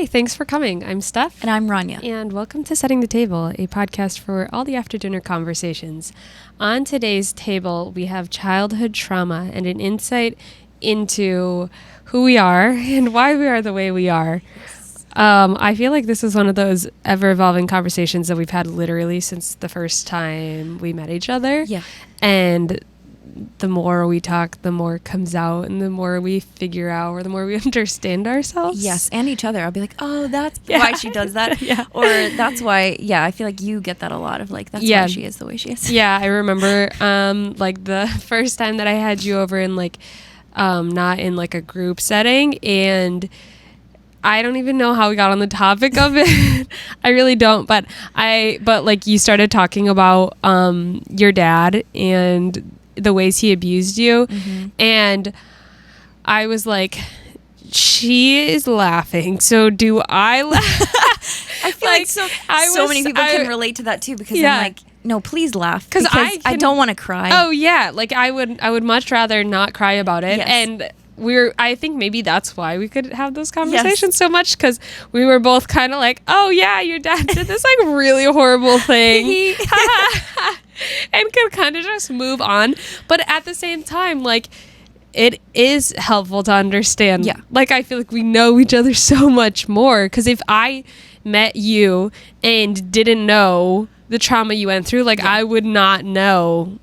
Hey, thanks for coming. I'm Steph. And I'm Rania. And welcome to Setting the Table, a podcast for all the after-dinner conversations. On today's table, we have childhood trauma and an insight into who we are and why we are the way we are. I feel like this is one of those ever-evolving conversations that we've had literally since the first time we met each other. Yeah. And the more we talk, the more comes out, and the more we figure out, or the more we understand ourselves. Yes, and each other. I'll be like, oh, that's why she does that. Yeah. Or that's why, I feel like you get that a lot of like, that's why she is the way she is. Yeah, I remember like the first time that I had you over in like, not in like a group setting, and I don't even know how we got on the topic of it. I really don't, but like you started talking about your dad and the ways he abused you, and I was like, she is laughing, so do I laugh? I feel like so many people can relate to that too, because I'm like, no, please laugh, because I don't want to cry. Oh yeah, like I would much rather not cry about it. Yes. And I think maybe that's why we could have those conversations so much, because we were both kind of like, oh yeah, your dad did this like really horrible thing. And could kind of just move on. But at the same time, like, it is helpful to understand. Yeah. Like, I feel like we know each other so much more. Because if I met you and didn't know the trauma you went through, like, I would not know,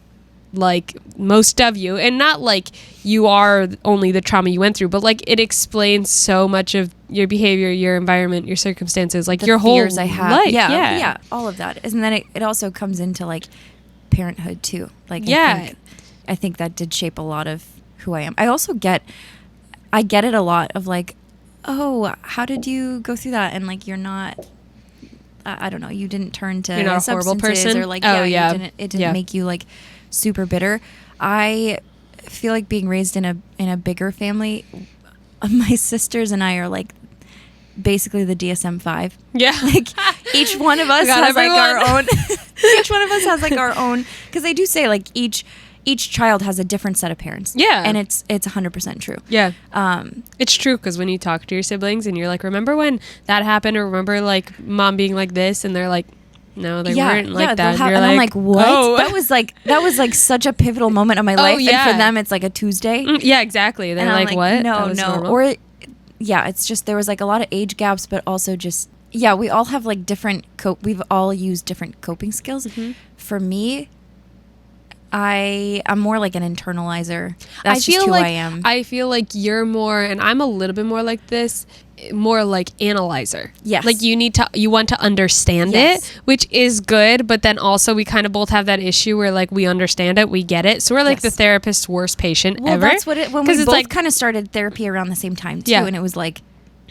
like, most of you. And not like you are only the trauma you went through, but, like, it explains so much of your behavior, your environment, your circumstances, like, your whole fears I have. life. Yeah, all of that. And then it also comes into, like, parenthood too. Like, I think that did shape a lot of who I am. I also get it a lot of like, oh, how did you go through that? And like, you're not, I don't know, you didn't turn to you're not a horrible person, or like, it didn't make you like super bitter. I feel like being raised in a bigger family, my sisters and I are like basically the DSM-5. Yeah. Like each one of us has like our own each one of us has like our own, because they do say like each child has a different set of parents. Yeah. And it's 100% true. Yeah. It's true, because when you talk to your siblings and you're like, remember when that happened, or remember like mom being like this, and they're like, no, they weren't like that. And I'm like, what? Oh. That was like such a pivotal moment of my life. Yeah. And for them it's like a Tuesday. Yeah, exactly. They're like, what? No. Normal. Or it's just, there was like a lot of age gaps, but also just, we all have like different we've all used different coping skills. For me, I'm more like an internalizer. That's just who I am. I feel like you're more, and I'm a little bit more like this, more like analyzer. Yes. Like you want to understand it, which is good, but then also we kind of both have that issue where like we understand it, we get it. So we're like the therapist's worst patient ever. Well, that's what when we both like, kind of started therapy around the same time too, and it was like,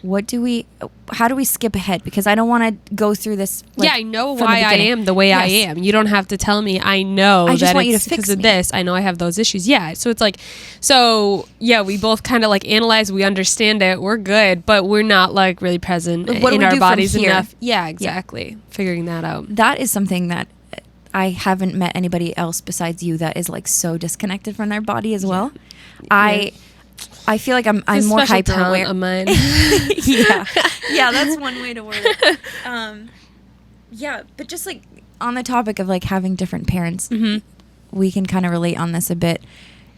how do we skip ahead? Because I don't want to go through this. Like, I know why I am the way I am. You don't have to tell me. I know I just want it's because of this. I know I have those issues. Yeah. So it's like, we both kind of like analyze, we understand it, we're good, but we're not like really present in our bodies enough. Yeah, exactly. Yeah. Figuring that out. That is something that I haven't met anybody else besides you that is like so disconnected from their body as well. Yeah. I feel like I'm more hyper aware of mine. yeah, that's one way to word it. But just like on the topic of like having different parents, we can kind of relate on this a bit.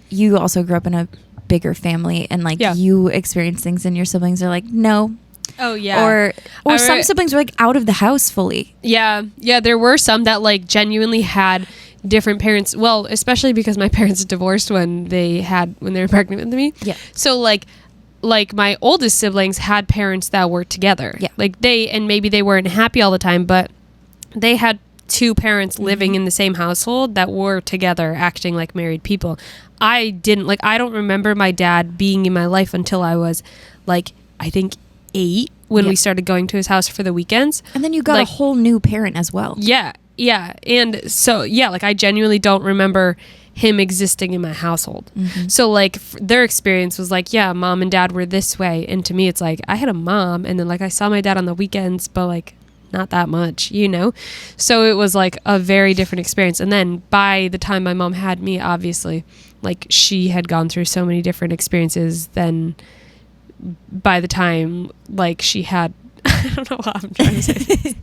You also grew up in a bigger family, and like you experience things, and your siblings are like, no. Oh yeah. Or some siblings were like out of the house fully. Yeah. Yeah, there were some that like genuinely had different parents, well, especially because my parents divorced when they were pregnant with me. Yeah. So like my oldest siblings had parents that were together. Yeah. Like maybe they weren't happy all the time, but they had two parents living in the same household that were together, acting like married people. I don't remember my dad being in my life until I was like, I think 8, when we started going to his house for the weekends. And then you got a whole new parent as well. Yeah. Yeah. And so, like I genuinely don't remember him existing in my household. So like their experience was like, yeah, mom and dad were this way. And to me, it's like, I had a mom, and then like I saw my dad on the weekends, but like not that much, So it was like a very different experience. And then by the time my mom had me, obviously, like she had gone through so many different experiences. Then by the time like she had I don't know what I'm trying to say this.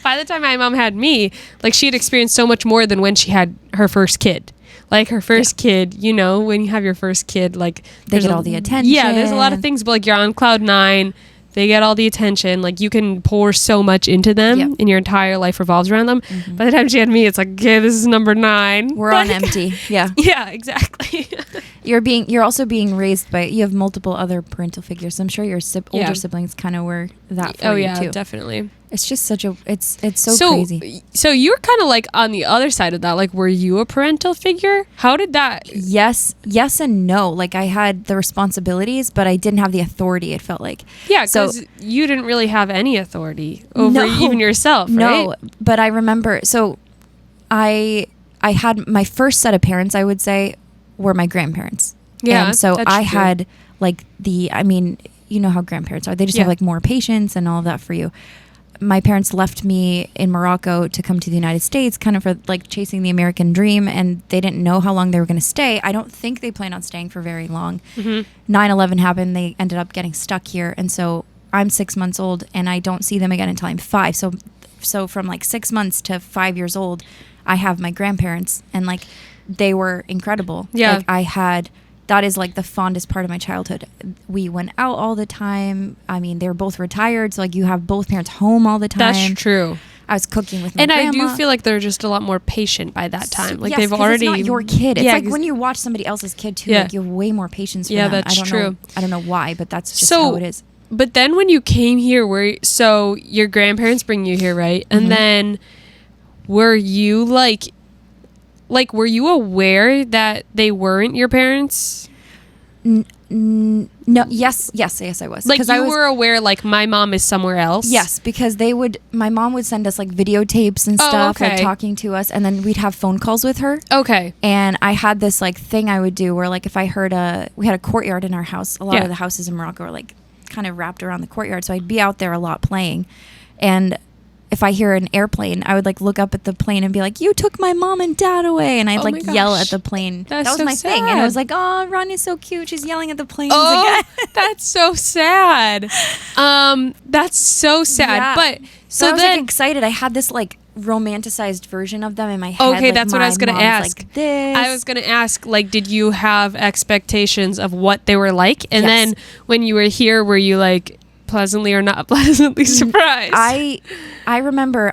By the time my mom had me, like she had experienced so much more than when she had her first kid. Like her first kid, you know, when you have your first kid, like they get all the attention. Yeah, there's a lot of things, but like you're on cloud 9. They get all the attention. Like you can pour so much into them and your entire life revolves around them. Mm-hmm. By the time she had me, it's like, okay, this is number 9. We're on empty. Yeah. Yeah, exactly. You're also being raised by, you have multiple other parental figures. I'm sure your older siblings kind of were that for you too. Definitely. It's just such a, it's so crazy. So you're kind of like on the other side of that. Like, were you a parental figure? How did that? Yes and no. Like I had the responsibilities, but I didn't have the authority, it felt like. Yeah, because you didn't really have any authority over even yourself, right? No, but I remember, so I had my first set of parents, I would say, were my grandparents. Yeah, and so I had like you know how grandparents are. They just have like more patience and all of that for you. My parents left me in Morocco to come to the United States kind of for like chasing the American dream, and they didn't know how long they were going to stay. I don't think they planned on staying for very long. 9/11 happened. They ended up getting stuck here. And so I'm 6 months old and I don't see them again until I'm 5. So from like 6 months to 5 years old, I have my grandparents, and like they were incredible. Yeah. Like that is like the fondest part of my childhood. We went out all the time. I mean, they were both retired. So like you have both parents home all the time. That's true. I was cooking with my grandma. And I do feel like they're just a lot more patient by that time. Like they've it's already. not your kid. It's like when you watch somebody else's kid too, like you have way more patience for them. That's true. I don't know why, but that's just how it is. But then when you came here, so your grandparents bring you here, right? And then were you like were you aware that they weren't your parents? No. Yes, I was. Like you were aware, like my mom is somewhere else. Yes, because my mom would send us like videotapes and stuff, like talking to us, and then we'd have phone calls with her. Okay. And I had this like thing I would do where like if I heard we had a courtyard in our house. A lot of the houses in Morocco are like kind of wrapped around the courtyard, so I'd be out there a lot playing, and if I hear an airplane, I would like look up at the plane and be like, "You took my mom and dad away," and I'd like yell at the plane. That was so my thing, and I was like, "Oh, Rania's so cute. She's yelling at the planes again." That's so sad. That's so sad. Yeah. But so I was like excited. I had this like romanticized version of them in my head. Okay, like, that's what I was going to ask. Like this. I was going to ask, like, did you have expectations of what they were like? And then when you were here, were you like pleasantly or not pleasantly surprised? I remember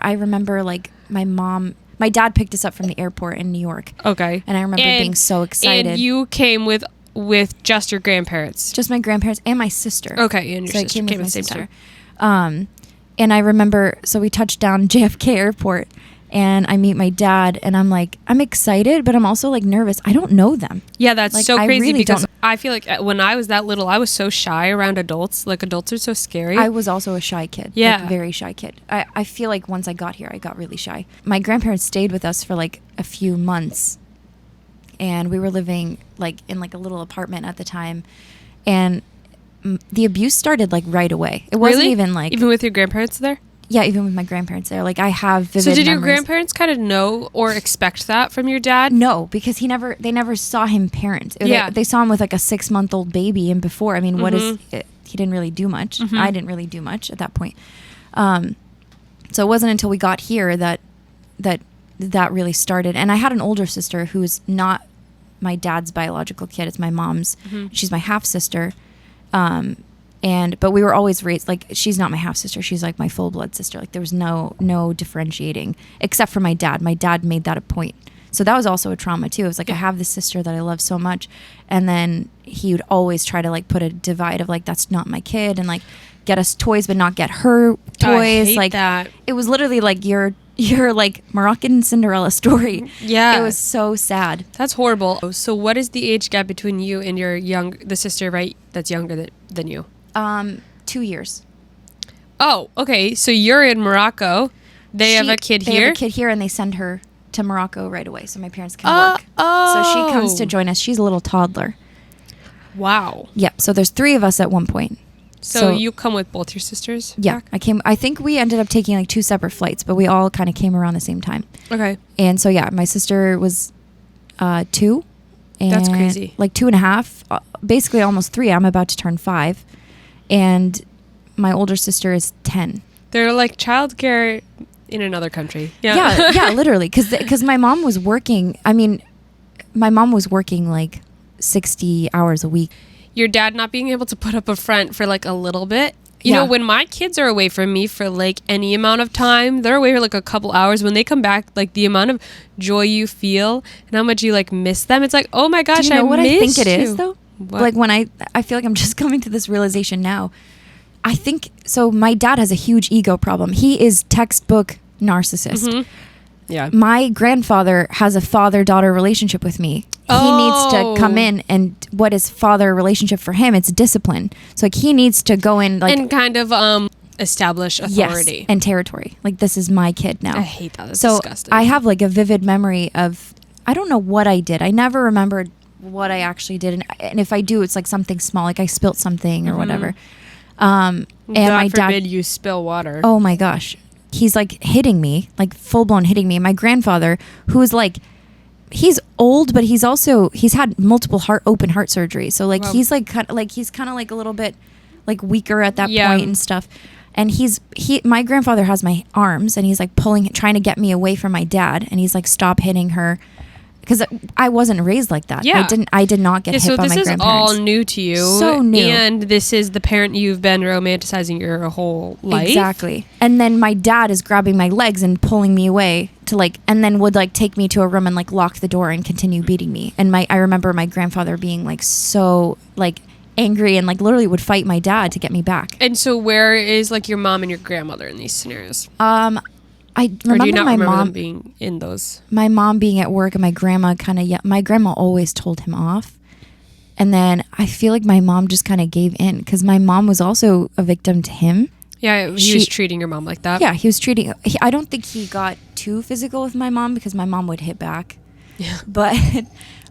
like my dad picked us up from the airport in New York. Okay. And I remember being so excited. And you came with just your grandparents? Just my grandparents and my sister. Okay, and your sister came at the with same sister. time. And I remember, so we touched down JFK Airport, and I meet my dad, and I'm like, I'm excited, but I'm also like nervous. I don't know them. Yeah, that's like, so crazy really because I feel like when I was that little, I was so shy around adults. Like adults are so scary. I was also a shy kid. Yeah. Like, very shy kid. I feel like once I got here, I got really shy. My grandparents stayed with us for like a few months, and we were living like in like a little apartment at the time, and the abuse started like right away. It wasn't even like even with your grandparents there. Yeah, even with my grandparents there. Like I have vivid memories. So did your grandparents kind of know or expect that from your dad? No, because they never saw him parent. They saw him with like a 6-month-old baby and before. I mean, he didn't really do much. I didn't really do much at that point. So it wasn't until we got here that really started. And I had an older sister who's not my dad's biological kid. It's my mom's. She's my half sister. But we were always raised like she's not my half sister. She's like my full blood sister. Like there was no differentiating except for my dad. My dad made that a point. So that was also a trauma too. It was like I have this sister that I love so much, and then he would always try to like put a divide of like that's not my kid and like get us toys but not get her toys. I hate like that. It was literally like your like Moroccan Cinderella story. Yeah. It was so sad. That's horrible. So what is the age gap between you and the sister, right? That's younger than you? 2 years. Oh, okay. So you're in Morocco. They have a kid here? They have a kid here, and they send her to Morocco right away so my parents can work. So she comes to join us. She's a little toddler. Wow. Yep. So there's 3 of us at one point. So you come with both your sisters? Yeah. Back? I think we ended up taking like 2 separate flights, but we all kind of came around the same time. Okay. And so, yeah, my sister was 2. And that's crazy. Like 2.5, basically almost 3. I'm about to turn 5. And my older sister is 10. They're like childcare in another country. Yeah, literally. Because my mom was working. I mean, my mom was working like 60 hours a week. Your dad not being able to put up a front for like a little bit. You know, when my kids are away from me for like any amount of time, they're away for like a couple hours. When they come back, like the amount of joy you feel and how much you like miss them. It's like, oh my gosh, Do you know what I think it you. is though? What? Like when I feel like I'm just coming to this realization now. I think, so my dad has a huge ego problem. He is textbook narcissist. Mm-hmm. Yeah. My grandfather has a father-daughter relationship with me. He needs to come in, and what is father relationship for him? It's discipline. So like he needs to go in like and kind of establish authority. Yes, and territory. Like this is my kid now. I hate that. That's so disgusting. I have like a vivid memory of, I don't know what I did. I never remembered what I actually did, and if I do, it's like something small, like I spilt something or whatever. And God my forbid dad, you spill water. oh my gosh, he's like hitting me, like full blown hitting me. My grandfather, who is like, he's old, but he's had multiple open heart surgery. So like he's like kind of like a little bit like weaker at that point and stuff. And my grandfather has my arms, and he's like trying to get me away from my dad, and he's like, stop hitting her. Because I wasn't raised like that. Yeah. I did not get hit by my grandparents. So this is all new to you. So new. And this is the parent you've been romanticizing your whole life. Exactly. And then my dad is grabbing my legs and pulling me away to like, and then would like take me to a room and like lock the door and continue beating me. And I remember my grandfather being like so like angry and like literally would fight my dad to get me back. And so where is like your mom and your grandmother in these scenarios? I remember, or do you not my remember mom them being in those? My mom being at work, and my grandma my grandma always told him off. And then I feel like my mom just kind of gave in, because my mom was also a victim to him. Yeah, he was treating your mom like that. Yeah, he was treating. I don't think he got too physical with my mom, because my mom would hit back. Yeah, but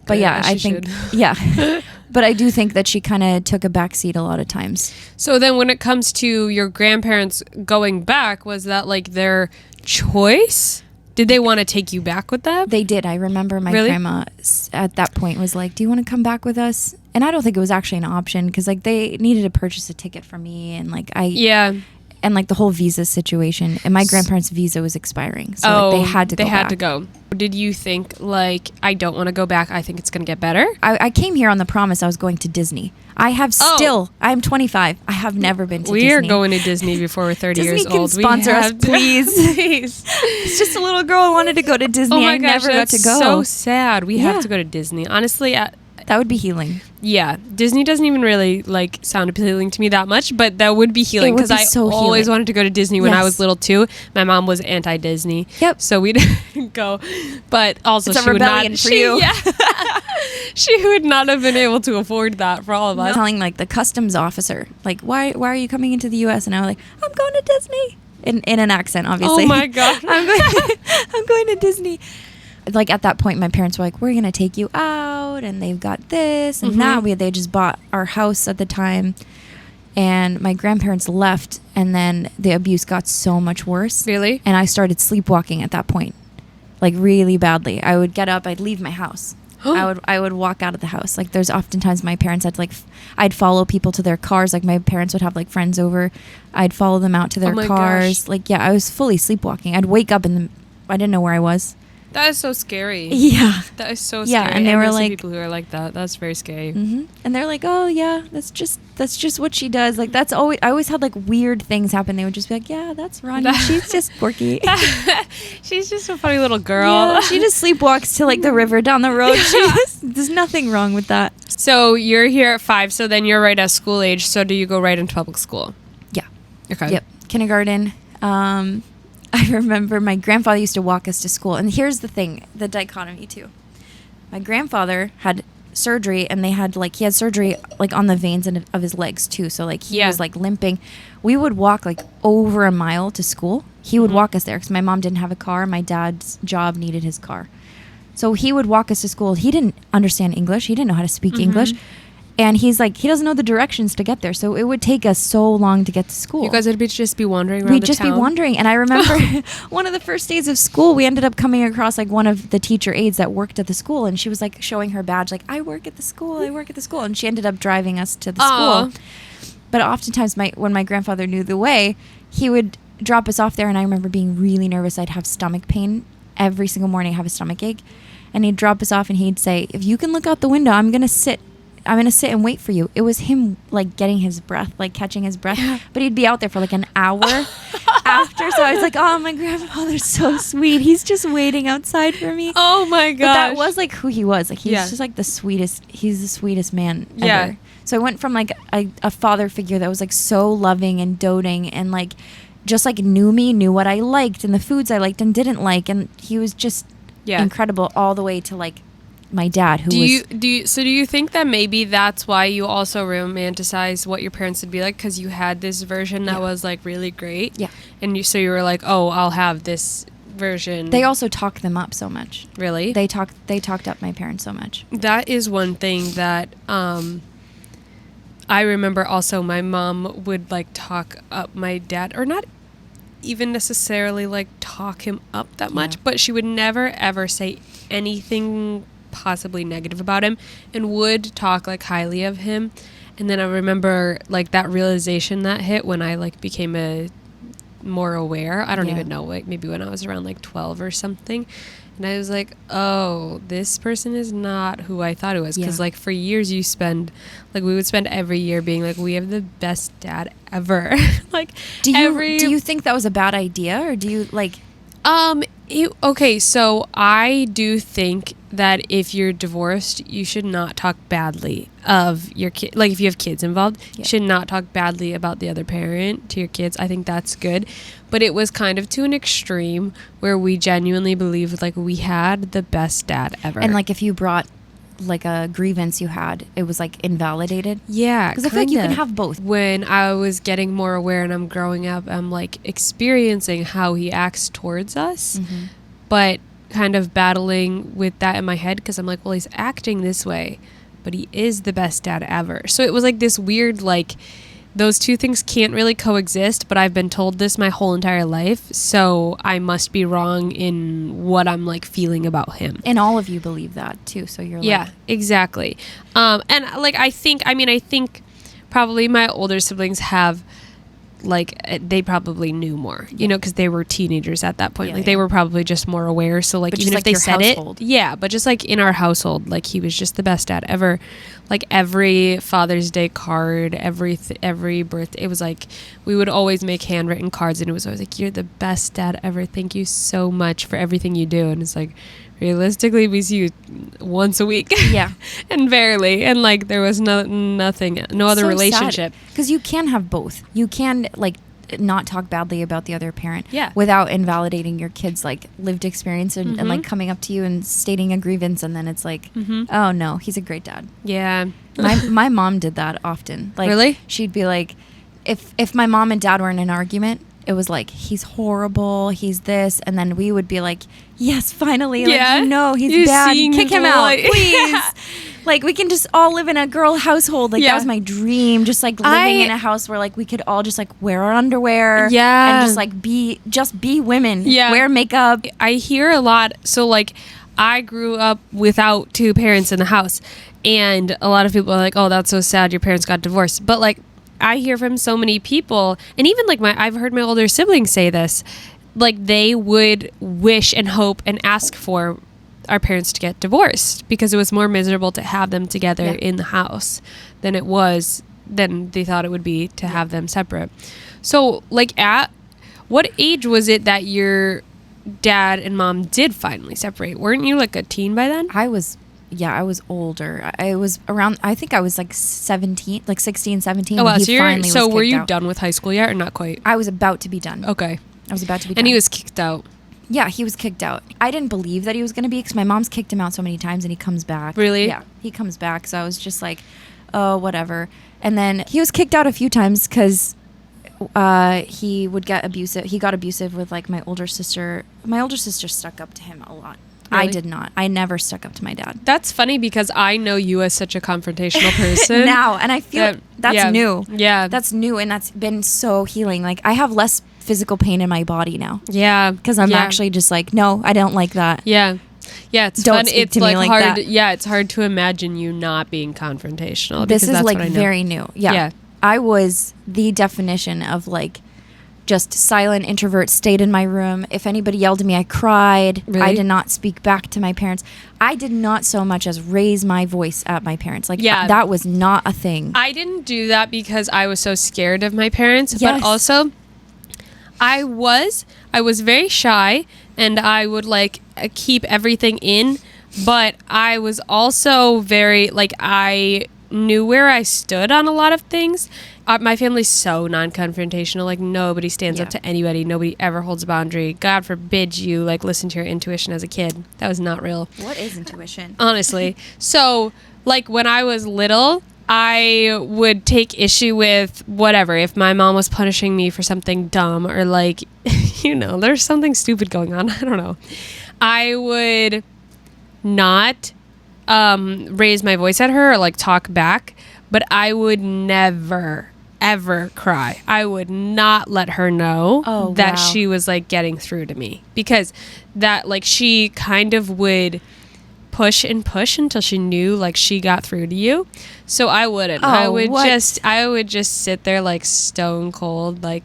yeah, I think yeah. But I do think that she kind of took a backseat a lot of times. So then, when it comes to your grandparents going back, was that like their choice? Did they want to take you back with them? They did. I remember my grandma at that point was like, do you want to come back with us? And I don't think it was actually an option, because like they needed to purchase a ticket for me, and like and like the whole visa situation, and my grandparents' visa was expiring, so like, they had to go. Did you think like, I don't want to go back, I think it's going to get better? I came here on the promise I was going to Disney. I'm 25. I have never been to Disney. We are going to Disney before we're 30 years old. Disney can sponsor us, please. Please. It's just a little girl who wanted to go to Disney. Oh my gosh, never got to go. So sad. We have to go to Disney. Honestly, that would be healing. Yeah, Disney doesn't even really like sound appealing to me that much, but that would be healing, because I always wanted to go to Disney when I was little too. My mom was anti-Disney, so we didn't go. But also, it's a rebellion for you. Yeah, she would not have been able to afford that for all of us. Telling like the customs officer, like, why are you coming into the U.S.? And I was like, I'm going to Disney, in an accent, obviously. Oh my god, I'm going to Disney. Like at that point, my parents were like, we're going to take you out, and they've got this and that. They just bought our house at the time, and my grandparents left, and then the abuse got so much worse. Really? And I started sleepwalking at that point, like really badly. I would get up, I'd leave my house. I would walk out of the house. Like there's oftentimes my parents had like, I'd follow people to their cars. Like my parents would have like friends over. I'd follow them out to their cars. Gosh. Like, yeah, I was fully sleepwalking. I'd wake up I didn't know where I was. That is so scary. Yeah. That is so scary. Yeah, and they were like, people who are like that. That's very scary. Mm-hmm. And they're like, oh yeah, that's just what she does. Like I always had like weird things happen. They would just be like, yeah, that's Rania. She's just quirky. She's just a funny little girl. Yeah, she just sleepwalks to like the river down the road. There's nothing wrong with that. So you're here at 5. So then you're right at school age. So do you go right into public school? Yeah. Okay. Yep. Kindergarten. I remember my grandfather used to walk us to school. And here's the thing, the dichotomy too. My grandfather had surgery, and he had surgery like on the veins of his legs too. So like he was like limping. We would walk like over a mile to school. He would walk us there, because my mom didn't have a car. My dad's job needed his car. So he would walk us to school. He didn't understand English. He didn't know how to speak English. And he's like, he doesn't know the directions to get there. So it would take us so long to get to school. You guys would just be wandering around We'd just be wandering. And I remember one of the first days of school, we ended up coming across like one of the teacher aides that worked at the school. And she was like showing her badge, like, I work at the school. And she ended up driving us to the school. But oftentimes when my grandfather knew the way, he would drop us off there, and I remember being really nervous. I'd have stomach pain every single morning. I have a stomach ache, and he'd drop us off, and he'd say, "If you can look out the window, I'm gonna sit and wait for you." It was him like getting his breath, like catching his breath, but he'd be out there for like an hour after. So I was like, "Oh, my grandfather's so sweet. He's just waiting outside for me." Oh my gosh. But that was like who he was. Like he's just like the sweetest. He's the sweetest man ever. So I went from like a father figure that was like so loving and doting and like just like knew what I liked and the foods I liked and didn't like, and he was just incredible, all the way to like my dad, who do you think that maybe that's why you also romanticize what your parents would be like, because you had this version that was like really great, and you were like, oh, I'll have this version. They also talked them up so much. Really? They talked up my parents so much. That is one thing that I remember. Also, my mom would like talk up my dad, or not even necessarily like talk him up that much, but she would never ever say anything possibly negative about him, and would talk like highly of him. And then I remember like that realization that hit when I like became more aware. I don't even know, like maybe when I was around like 12 or something, and I was like, oh, this person is not who I thought it was. Because like for years we would spend every year being like, we have the best dad ever. Like, do you think that was a bad idea, or do you like okay, so I do think that if you're divorced, you should not talk badly of your kid. Like if you have kids involved, you should not talk badly about the other parent to your kids. I think that's good. But it was kind of to an extreme where we genuinely believed like we had the best dad ever. And like if you brought like a grievance you had, it was like invalidated. Yeah, because I feel like you can have both. When I was getting more aware and I'm growing up, I'm like experiencing how he acts towards us, but kind of battling with that in my head, because I'm like, well, he's acting this way, but he is the best dad ever. So it was like this weird, like, those two things can't really coexist, but I've been told this my whole entire life, so I must be wrong in what I'm like feeling about him. And all of you believe that too, so you're like, exactly. And like I think probably my older siblings have, like, they probably knew more, you know, because they were teenagers at that point. They were probably just more aware. So like, but even if they said household. But just like in our household, like he was just the best dad ever. Like every Father's Day card, every birthday, it was like we would always make handwritten cards, and it was always like, you're the best dad ever. Thank you so much for everything you do. And it's like, realistically, we see you once a week. And barely. And like there was no other relationship. Because you can have both. You can like not talk badly about the other parent without invalidating your kids' like lived experience and like coming up to you and stating a grievance, and then it's like, oh no, he's a great dad. My mom did that often. Like, really? She'd be like, if my mom and dad were in an argument, it was like, he's horrible, he's this, and then we would be like, yes, finally, like, he's bad, kick him out, please. Like, we can just all live in a girl household. Like, that was my dream, just like living in a house where like we could all just like wear our underwear and just like be women, wear makeup. I hear a lot. So like, I grew up without two parents in the house, and a lot of people are like, oh, that's so sad, your parents got divorced. But like, I hear from so many people, and even like I've heard my older siblings say this, like they would wish and hope and ask for our parents to get divorced because it was more miserable to have them together in the house than they thought it would be to have them separate. So like, at what age was it that your dad and mom did finally separate? Weren't you like a teen by then? I was older. I was around, I think I was like 17, like 16, 17. Oh, wow. So were you done with high school yet, or not quite? I was about to be done. Okay. I was about to be done. And he was kicked out. Yeah, he was kicked out. I didn't believe that he was going to be, because my mom's kicked him out so many times, and he comes back. Really? Yeah, he comes back. So I was just like, oh, whatever. And then he was kicked out a few times because he would get abusive. He got abusive with like my older sister. My older sister stuck up to him a lot. Really? I did not. I never stuck up to my dad. That's funny because I know you as such a confrontational person now, and I feel that's new. Yeah, that's new, and that's been so healing. Like, I have less physical pain in my body now. Yeah, because I'm actually just like, no, I don't like that. Yeah, it's don't fun. It's like like hard. That. Yeah, it's hard to imagine you not being confrontational. This is like very new. Yeah. I was the definition of like just silent introvert, stayed in my room. If anybody yelled at me, I cried. Really? I did not speak back to my parents. I did not so much as raise my voice at my parents. Like, that was not a thing. I didn't do that because I was so scared of my parents, but also I was very shy, and I would like keep everything in, but I was also very like, I knew where I stood on a lot of things. My family's so non-confrontational. Like, nobody stands up to anybody. Nobody ever holds a boundary. God forbid you like listen to your intuition as a kid. That was not real. What is intuition? Honestly. So like when I was little, I would take issue with whatever. If my mom was punishing me for something dumb, or like, there's something stupid going on. I don't know. I would not raise my voice at her or like talk back, but I would never ever cry. I would not let her know that she was like getting through to me, because that like she kind of would push and push until she knew like she got through to you. So I wouldn't. I would just sit there like stone cold, like,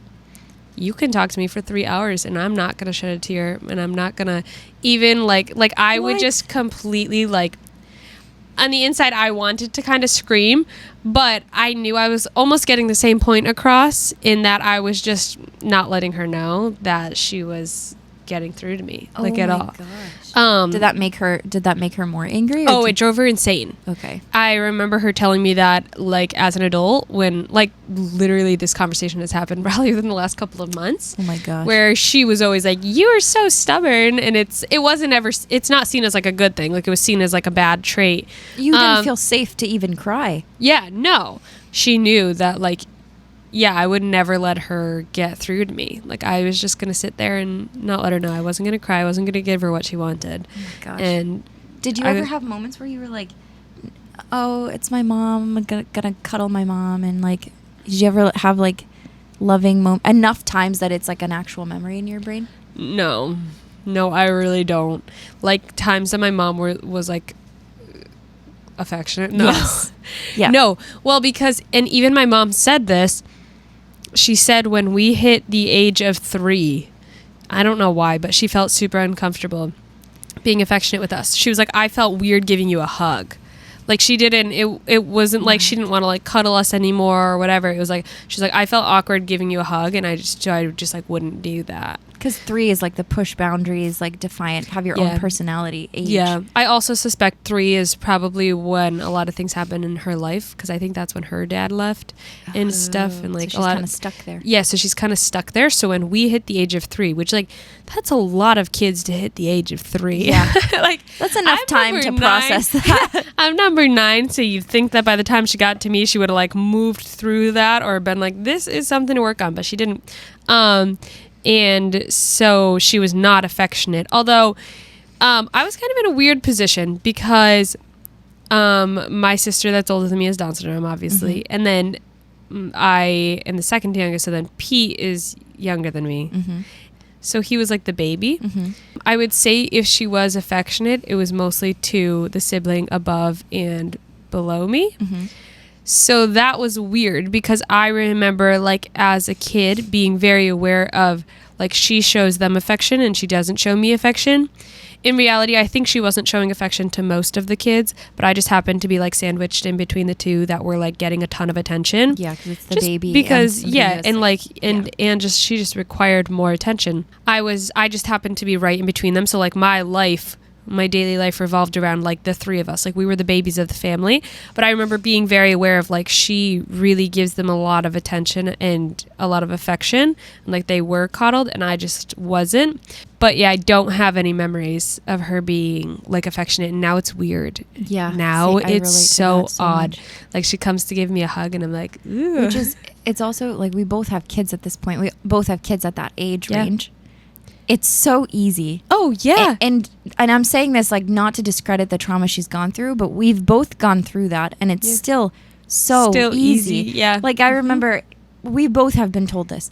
you can talk to me for 3 hours and I'm not gonna shed a tear, and I'm not gonna even like I would just completely like, on the inside I wanted to kind of scream, but I knew I was almost getting the same point across, in that I was just not letting her know that she was getting through to me at all. Gosh. Did that make her more angry? It drove her insane. Okay. I remember her telling me that like as an adult, when like literally this conversation has happened probably within the last couple of months. Oh my gosh. Where she was always like, you are so stubborn, and it's not seen as like a good thing. Like, it was seen as like a bad trait. You didn't feel safe to even cry. Yeah, no. She knew that like, I would never let her get through to me. Like, I was just going to sit there and not let her know. I wasn't going to cry. I wasn't going to give her what she wanted. Oh my gosh. And did you ever have moments where you were like, oh, it's my mom, I'm gonna cuddle my mom, and like, did you ever have like loving enough times that it's like an actual memory in your brain? No, I really don't. Like, times that my mom was like affectionate. No. Yes. Yeah. No. Well, because, and even my mom said this, she said when we hit the age of 3, I don't know why, but she felt super uncomfortable being affectionate with us. She was like, I felt weird giving you a hug. Like, she didn't, it wasn't like she didn't want to like cuddle us anymore or whatever. It was like, she's like, I felt awkward giving you a hug, and I just like wouldn't do that. Because 3 is like the push boundaries, like defiant, have your own personality age. Yeah. I also suspect 3 is probably when a lot of things happen in her life, because I think that's when her dad left and stuff, and like so she's kind of stuck there. Yeah, so she's kind of stuck there. So when we hit the age of 3, which like, that's a lot of kids to hit the age of 3. Yeah. Like, that's enough time to process that. I'm number 9, so you'd think that by the time she got to me, she would have like moved through that or been like, this is something to work on, but she didn't. And so she was not affectionate. Although I was kind of in a weird position, because my sister that's older than me has Down syndrome, obviously. Mm-hmm. And then I am the second youngest, so then Pete is younger than me. Mm-hmm. So he was like the baby. Mm-hmm. I would say if she was affectionate, it was mostly to the sibling above and below me. Mm-hmm. So that was weird, because I remember like as a kid being very aware of like, she shows them affection and she doesn't show me affection. In reality, I think she wasn't showing affection to most of the kids, but I just happened to be like sandwiched in between the two that were like getting a ton of attention. Yeah, because it's the just baby. Because she just required more attention. I just happened to be right in between them. So like my daily life revolved around like the 3 of us. Like, we were the babies of the family. But I remember being very aware of like, she really gives them a lot of attention and a lot of affection, and like they were coddled, and I just wasn't. But yeah, I don't have any memories of her being like affectionate, and now it's weird. Yeah. Now it's so odd. Much. Like, she comes to give me a hug and I'm like, ooh. Which is, it's also like, we both have kids at this point. We both have kids at that age range. It's so easy. Oh, yeah. And I'm saying this like not to discredit the trauma she's gone through, but we've both gone through that, and it's still so easy. Yeah. Like, I remember we both have been told this.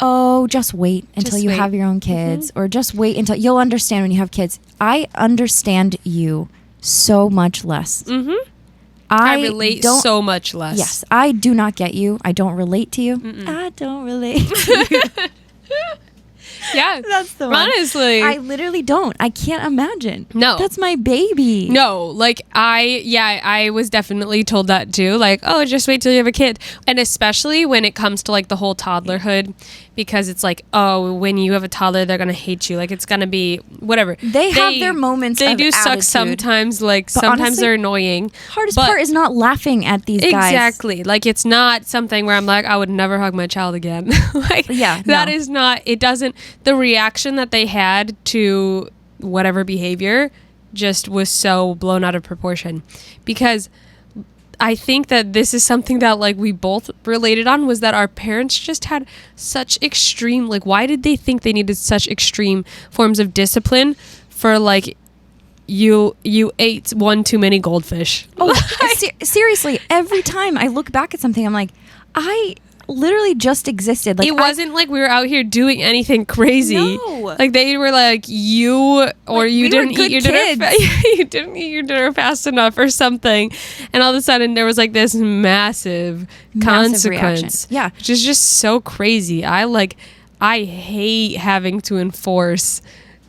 Oh, just wait until you have your own kids, or just wait until you'll understand when you have kids. I understand you so much less. Mm-hmm. I relate so much less. Yes, I do not get you. I don't relate to you. I don't relate to you. Yeah, that's the one. Honestly, I literally don't. I can't imagine. No, that's my baby. No, like I was definitely told that too. Like, oh, just wait till you have a kid, and especially when it comes to like the whole toddlerhood, because it's like, oh, when you have a toddler, they're gonna hate you. Like, it's gonna be whatever. They have their moments. They of do attitude. suck sometimes. Like, but sometimes honestly, they're annoying. Hardest part is not laughing at these guys. Exactly. Like, it's not something where I'm like, I would never hug my child again. Like, that is not. It doesn't. The reaction that they had to whatever behavior just was so blown out of proportion, because I think that this is something that like we both related on, was that our parents just had such extreme, like, why did they think they needed such extreme forms of discipline for like you ate one too many goldfish? Oh, seriously, every time I look back at something, I'm like, I literally just existed. Like, it wasn't like we were out here doing anything crazy. No. Like, they were like, you didn't eat your dinner. You didn't eat your dinner fast enough or something, and all of a sudden there was like this massive consequence. Reaction. Yeah, which is just so crazy. I hate having to enforce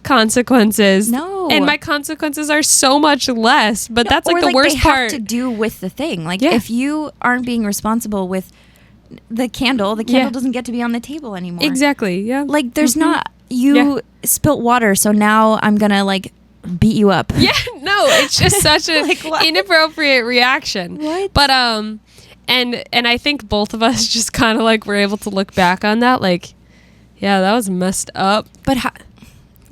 consequences. No, and my consequences are so much less. But that's like the worst part. Have to do with the thing. Like, if you aren't being responsible with the candle doesn't get to be on the table anymore. Exactly. Yeah. Like, there's not, you spilt water, so now I'm gonna like beat you up. Yeah. No, it's just such an like, inappropriate reaction. What? But and I think both of us just kind of like were able to look back on that, like, yeah, that was messed up. But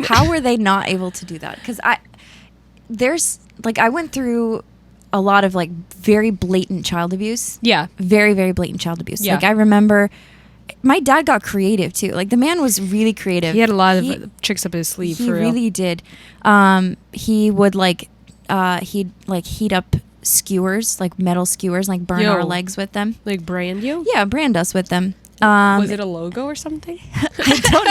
how were they not able to do that? Because I went through a lot of like very blatant child abuse. Yeah. Very, very blatant child abuse. Yeah. Like, I remember my dad got creative too. Like, the man was really creative. He had a lot of tricks up his sleeve. He for real. really did. He would he'd like heat up skewers, like metal skewers, like burn our legs with them. Like brand you? Yeah, brand us with them. Was it a logo or something? I don't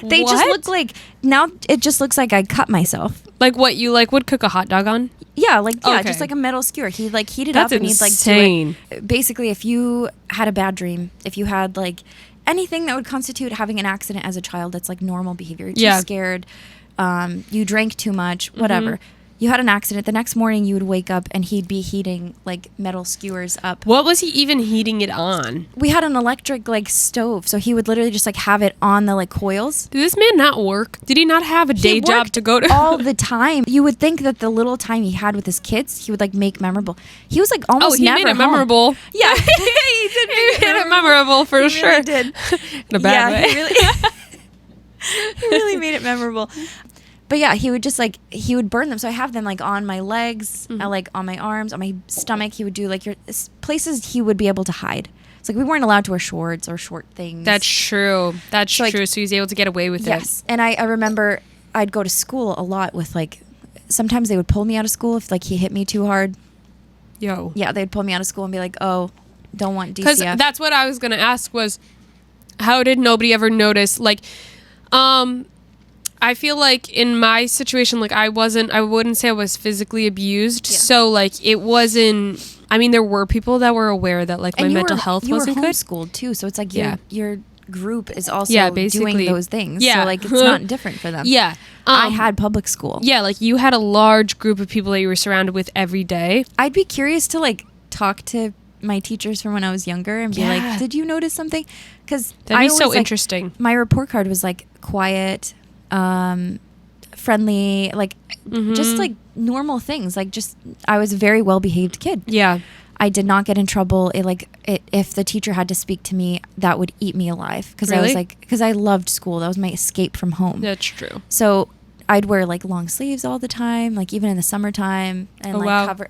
know. They just look like, now it just looks like I cut myself. Like what you like would cook a hot dog on? Yeah, just like a metal skewer. He'd like heat it up and he'd like do it. Basically, if you had a bad dream, if you had like anything that would constitute having an accident as a child, that's like normal behavior. You're too scared. You drank too much, whatever. You had an accident. The next morning, you would wake up and he'd be heating like metal skewers up. What was he even heating it on? We had an electric like stove, so he would literally just like have it on the like coils. Did this man not work? Did he not have a day job to go to? All the time. You would think that the little time he had with his kids, he would like make memorable. He was like almost never made it home. memorable. Yeah, he did. He made it memorable for sure. Really did. In a bad way. He really made it memorable. But yeah, he would just like, he would burn them. So I have them like on my legs, like on my arms, on my stomach. He would do like places he would be able to hide. It's like we weren't allowed to wear shorts or short things. That's true. That's true. So he's able to get away with it. Yes. And I remember I'd go to school a lot with like, sometimes they would pull me out of school if like he hit me too hard. Yo. Yeah, they'd pull me out of school and be like, oh, don't want DCF. Because that's what I was going to ask was, how did nobody ever notice? Like, I feel like in my situation, like I wouldn't say I was physically abused. Yeah. So like it wasn't, I mean, there were people that were aware that like my mental health wasn't good. You were homeschooled too. So it's like your group is also doing those things. Yeah. So like it's not different for them. Yeah. I had public school. Yeah. Like you had a large group of people that you were surrounded with every day. I'd be curious to like talk to my teachers from when I was younger and be like, did you notice something? Because that'd be so interesting. My report card was like quiet, friendly, like just like normal things. Like just, I was a very well behaved kid. Yeah. I did not get in trouble. If the teacher had to speak to me, that would eat me alive. Because I was like, because I loved school. That was my escape from home. That's true. So I'd wear like long sleeves all the time, like even in the summertime, and cover.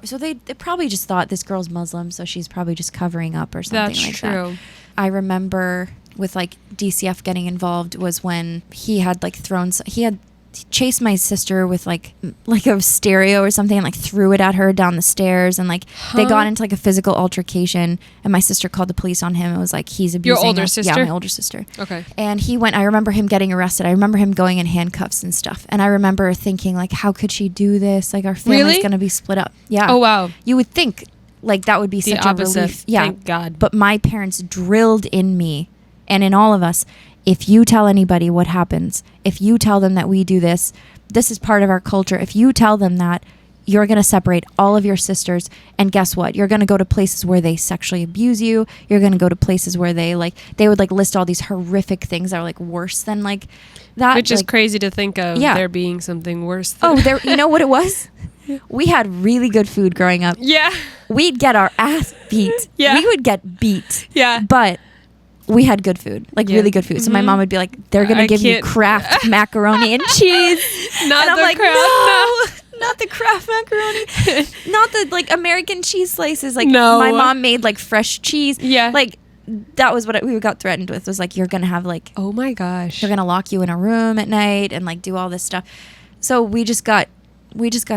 So they probably just thought this girl's Muslim, so she's probably just covering up or something like that. That's true. I remember with like DCF getting involved was when he had like thrown, he chased my sister with like a stereo or something and like threw it at her down the stairs, and like they got into like a physical altercation, and my sister called the police on him. It was like, he's abusing your older us. sister? Yeah, my older sister. Okay. And I remember him getting arrested. I remember him going in handcuffs and stuff. And I remember thinking like, how could she do this? Like, our family's going to be split up. Yeah. Oh, wow. You would think like that would be such a relief. Yeah. Thank God. But my parents drilled in me and in all of us, if you tell anybody what happens, if you tell them that we do this, this is part of our culture. If you tell them that, you're going to separate all of your sisters. And guess what? You're going to go to places where they sexually abuse you. You're going to go to places where they would like list all these horrific things that are like worse than like that. Which is like, crazy to think of, there being something worse than you know what it was? We had really good food growing up. Yeah. We'd get our ass beat. Yeah. We would get beat. Yeah. But we had good food, like really good food. So my mom would be like, they're going to give you Kraft macaroni and cheese. Not and I'm the like, Kraft. no, not the Kraft macaroni. Not the like American cheese slices. Like no. My mom made like fresh cheese. Yeah. Like that was what we got threatened with, was like, you're going to have like, oh my gosh, they're going to lock you in a room at night and like do all this stuff. So we just got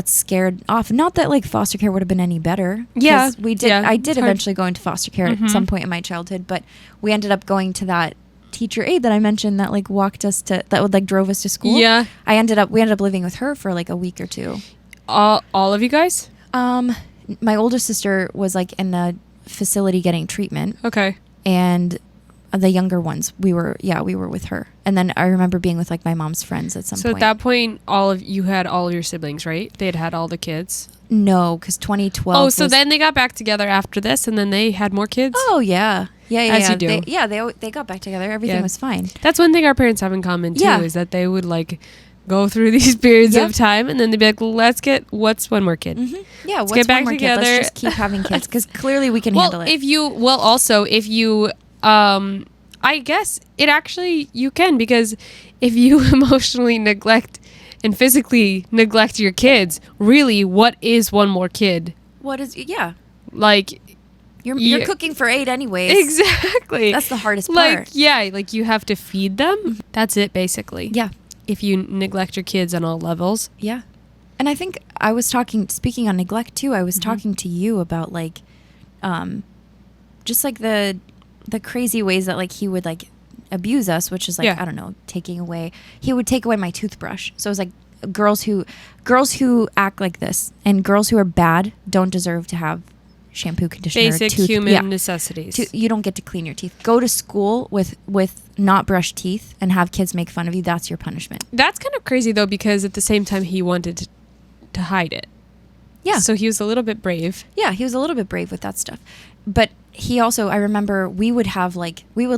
scared off. Not that like foster care would have been any better. Yeah, we did. I did eventually go into foster care at some point in my childhood, but we ended up going to that teacher aide that I mentioned that like drove us to school. Yeah, we ended up living with her for like a week or two. All of you guys? My older sister was like in the facility getting treatment. Okay. And the younger ones, we were with her. And then I remember being with like my mom's friends at some point. So at that point, you had all of your siblings, right? They had all the kids? No, because 2012. Oh, so then they got back together after this, and then they had more kids? Oh, yeah. Yeah. As you do. They got back together. Everything was fine. That's one thing our parents have in common, too, is that they would like go through these periods of time, and then they'd be like, what's one more kid? Mm-hmm. Yeah, let's get back together. Let's just keep having kids, because clearly we can handle it. If you I guess it actually, you can, because if you emotionally neglect and physically neglect your kids, really, what is one more kid? Like, you're cooking for 8 anyways. Exactly. That's the hardest part. Like you have to feed them. Mm-hmm. That's it, basically. Yeah. If you neglect your kids on all levels. Yeah. And I think I was speaking on neglect too, I was talking to you about like, just like the crazy ways that like he would like abuse us, which is like, I don't know, he would take away my toothbrush. So it was like girls who act like this and girls who are bad don't deserve to have shampoo, conditioner, basic human necessities. You don't get to clean your teeth. Go to school with not brushed teeth and have kids make fun of you. That's your punishment. That's kind of crazy though, because at the same time he wanted to hide it. Yeah. So he was a little bit brave. Yeah, he was a little bit brave with that stuff. But he also, I remember we would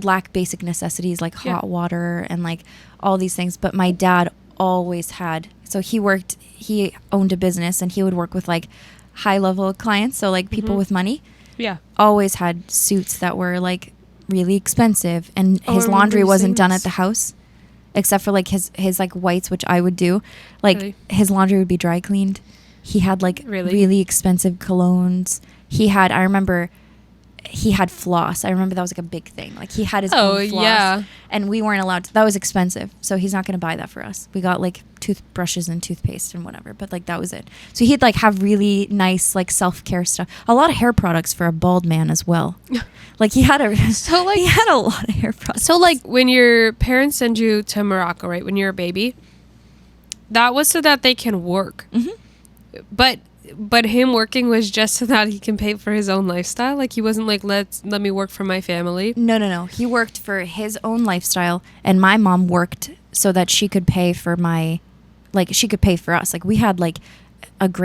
lack basic necessities like hot water and like all these things. But my dad always had, so he owned a business and he would work with like high level clients. So like people with money. Yeah. Always had suits that were like really expensive, and his laundry wasn't done at the house except for like his like whites, which I would do. Like his laundry would be dry cleaned. He had like really expensive colognes. I remember he had floss. I remember that was like a big thing. Like he had his own floss. Yeah. And we weren't allowed to. That was expensive. So he's not going to buy that for us. We got like toothbrushes and toothpaste and whatever, but like that was it. So he'd like have really nice like self-care stuff. A lot of hair products for a bald man as well. Like he had a lot of hair products. So like when your parents send you to Morocco, right? When you're a baby, that was so that they can work. Mm-hmm. But him working was just so that he can pay for his own lifestyle. Like he wasn't like, let me work for my family. No. He worked for his own lifestyle, and my mom worked so that she could pay for she could pay for us. Like we had like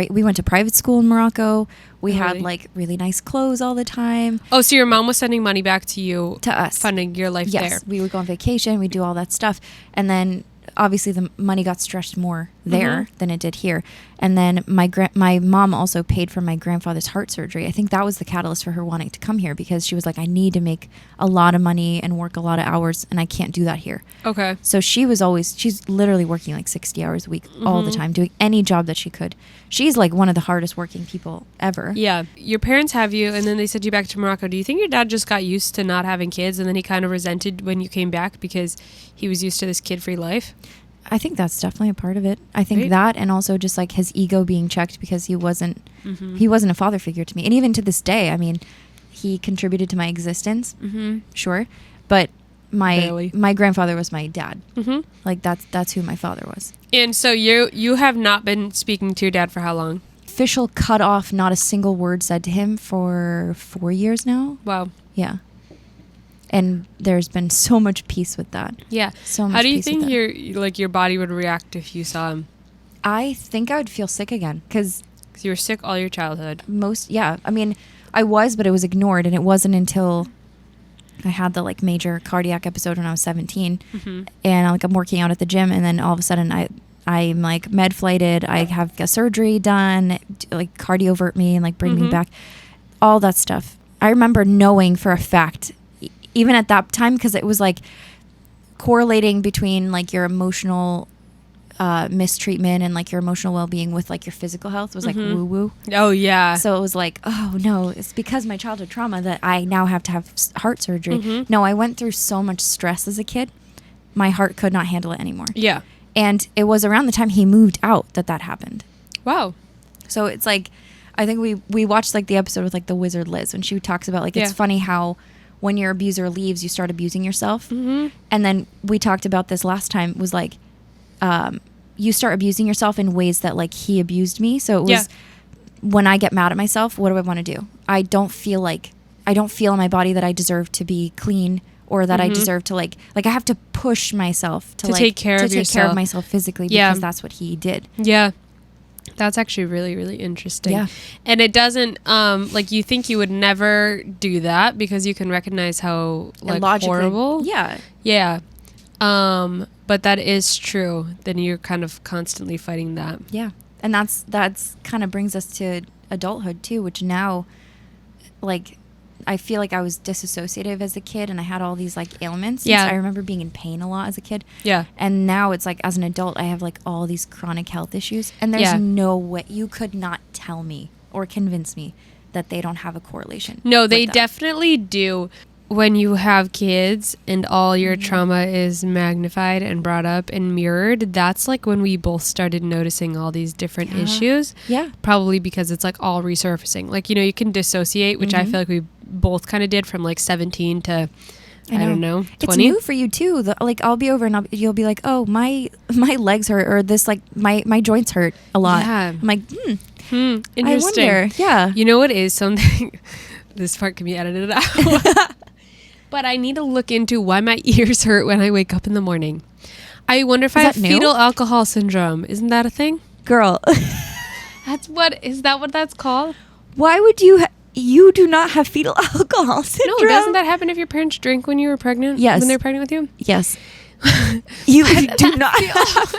we went to private school in Morocco. We had like really nice clothes all the time. Oh, so your mom was sending money back to you, to us, funding your life there. Yes, we would go on vacation. We'd do all that stuff, and then obviously the money got stretched more there than it did here. And then my mom also paid for my grandfather's heart surgery. I think that was the catalyst for her wanting to come here, because she was like, I need to make a lot of money and work a lot of hours, and I can't do that here. Okay. So she's literally working like 60 hours a week all the time, doing any job that she could. She's like one of the hardest working people ever. Yeah. Your parents have you, and then they sent you back to Morocco. Do you think your dad just got used to not having kids, and then he kind of resented when you came back because he was used to this kid-free life? I think that's definitely a part of it. I think that, and also just like his ego being checked because he wasn't a father figure to me. And even to this day, I mean, he contributed to my existence, sure, but my grandfather was my dad. Like that's who my father was. And so you have not been speaking to your dad for how long? Official cut off, not a single word said to him for 4 years now. Wow. Yeah. And there's been so much peace with that. Yeah. So much. How do you think your body would react if you saw him? I think I would feel sick again because you were sick all your childhood. I mean, I was, but it was ignored, and it wasn't until I had the like major cardiac episode when I was 17, and like I'm working out at the gym, and then all of a sudden I'm like med flighted. I have a surgery done, like cardiovert me and like bring me back, all that stuff. I remember knowing for a fact, even at that time, because it was like correlating between like your emotional mistreatment and like your emotional well-being with like your physical health was like woo-woo. Oh yeah. So it was like, oh no, it's because my childhood trauma that I now have to have heart surgery. No, I went through so much stress as a kid. My heart could not handle it anymore. Yeah. And it was around the time he moved out that happened. Wow. So it's like, I think we watched like the episode with like the wizard Liz, when she talks about like, it's funny how when your abuser leaves, you start abusing yourself. And then we talked about this last time, was like, you start abusing yourself in ways that like he abused me. So it was when I get mad at myself, what do I want to do? I don't feel in my body that I deserve to be clean, or that I deserve to like I have to push myself to take care of myself physically, because that's what he did. Yeah. That's actually really, really interesting. Yeah. And it doesn't, like, you think you would never do that because you can recognize how, like, horrible. Yeah. Yeah. But that is true. Then you're kind of constantly fighting that. Yeah. And that's kind of brings us to adulthood too, which now, like, I feel like I was disassociative as a kid, and I had all these like ailments. Yeah. I remember being in pain a lot as a kid. Yeah. And now it's like, as an adult, I have like all these chronic health issues, and there's no way you could not tell me or convince me that they don't have a correlation. No, they definitely do. When you have kids and all your trauma is magnified and brought up and mirrored, that's like when we both started noticing all these different issues. Yeah. Probably because it's like all resurfacing. Like, you know, you can dissociate, which I feel like we both kind of did from like 17 to, I don't know, 20. It's new for you too. Like, I'll be over and you'll be like, oh, my legs hurt, or this, like, my joints hurt a lot. Yeah. I'm like, Interesting. I wonder. Yeah. You know what is something, this part can be edited out. But I need to look into why my ears hurt when I wake up in the morning. I wonder if I have fetal alcohol syndrome. Isn't that a thing? Girl. Is that what that's called? Why would you do not have fetal alcohol syndrome? No, doesn't that happen if your parents drink when you were pregnant? Yes. When they're pregnant with you? Yes. You do not have.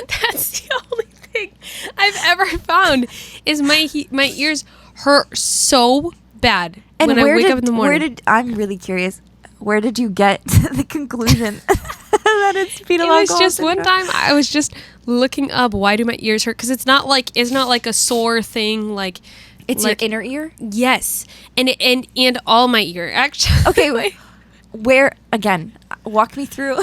That's the only thing I've ever found is my ears hurt so bad. And when I wake up in the morning. I'm really curious. Where did you get to the conclusion that it's fetal alcohol? It was just one time I was just looking up, why do my ears hurt? Because it's not like a sore thing. Like, it's like, your inner ear. Yes, and all my ear actually. Okay, wait. Where again? Walk me through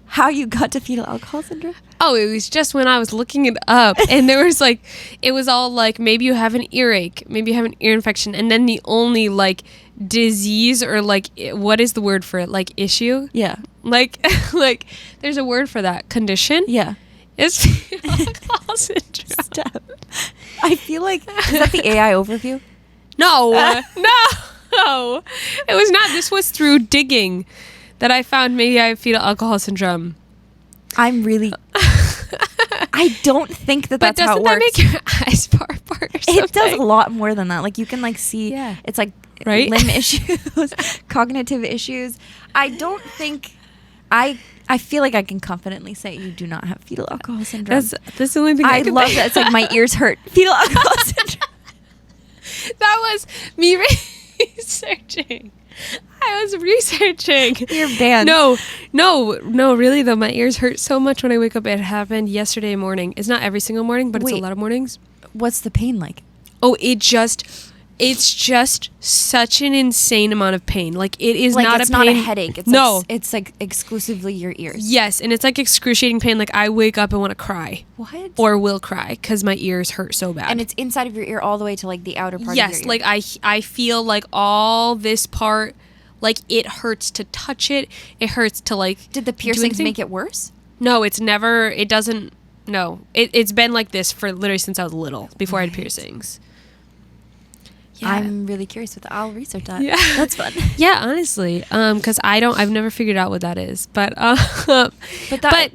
how you got to fetal alcohol syndrome. Oh, it was just when I was looking it up, and there was like, it was all like, maybe you have an earache, maybe you have an ear infection, and then the only like disease, or like, what is the word for it? Like issue? Yeah. Like there's a word for that condition. Yeah. It's fetal alcohol syndrome. Steph. I feel like, is that the AI overview? No, no, it was not. This was through digging that I found maybe I have fetal alcohol syndrome. I'm really. I don't think that's how it works. But doesn't that make your eyes far apart or something? It does a lot more than that. Like, you can like see. Yeah. It's like right? limb issues, cognitive issues. I don't think. I feel like I can confidently say you do not have fetal alcohol syndrome. That's the only thing I love that. It's like my ears hurt. Fetal alcohol syndrome. That was me researching. I was researching. You're banned. No, really though, my ears hurt so much when I wake up. It happened yesterday morning. It's not every single morning, but it's a lot of mornings. What's the pain like? Oh, it just It's just such an insane amount of pain. Like, it is like, not it's a pain. not a headache. It's no. Like, it's like exclusively your ears. Yes, and it's like excruciating pain. Like, I wake up and want to cry. What? Or will cry because my ears hurt so bad. And it's inside of your ear all the way to like the outer part of your ear. Yes, like I feel like all this part, like it hurts to touch it. It hurts to like... Did the piercings make it worse? No, it doesn't... No. It's been like this for literally since I was little, before I had piercings. Yeah. I'm really curious with that. I'll research that. Yeah. That's fun. Yeah, honestly. Because I've never figured out what that is. But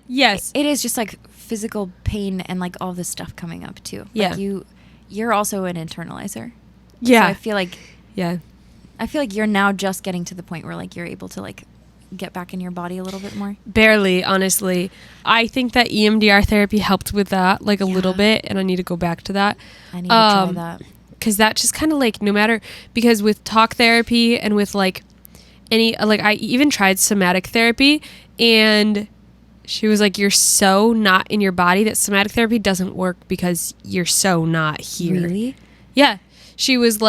yes. It is just like physical pain and like all this stuff coming up too. Yeah. Like you're also an internalizer. Yeah. So I feel like... Yeah. I feel like you're now just getting to the point where like you're able to like get back in your body a little bit more. Barely, honestly. I think that EMDR therapy helped with that like a little bit, and I need to go back to that. I need to try that. Because that just kind of like, no matter, because with talk therapy and with like I even tried somatic therapy, and she was like, you're so not in your body that somatic therapy doesn't work because you're so not here. Really? Yeah. She was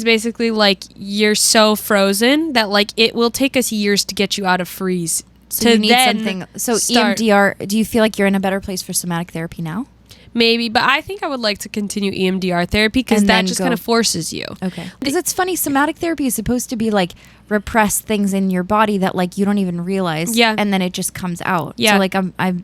basically like, you're so frozen that like it will take us years to get you out of freeze. So you need something. So EMDR, do you feel like you're in a better place for somatic therapy now? Maybe, but I think I would like to continue EMDR therapy because that just kind of forces you. Okay. Because it's funny, somatic therapy is supposed to be like repress things in your body that like you don't even realize. Yeah. And then it just comes out. Yeah. So like I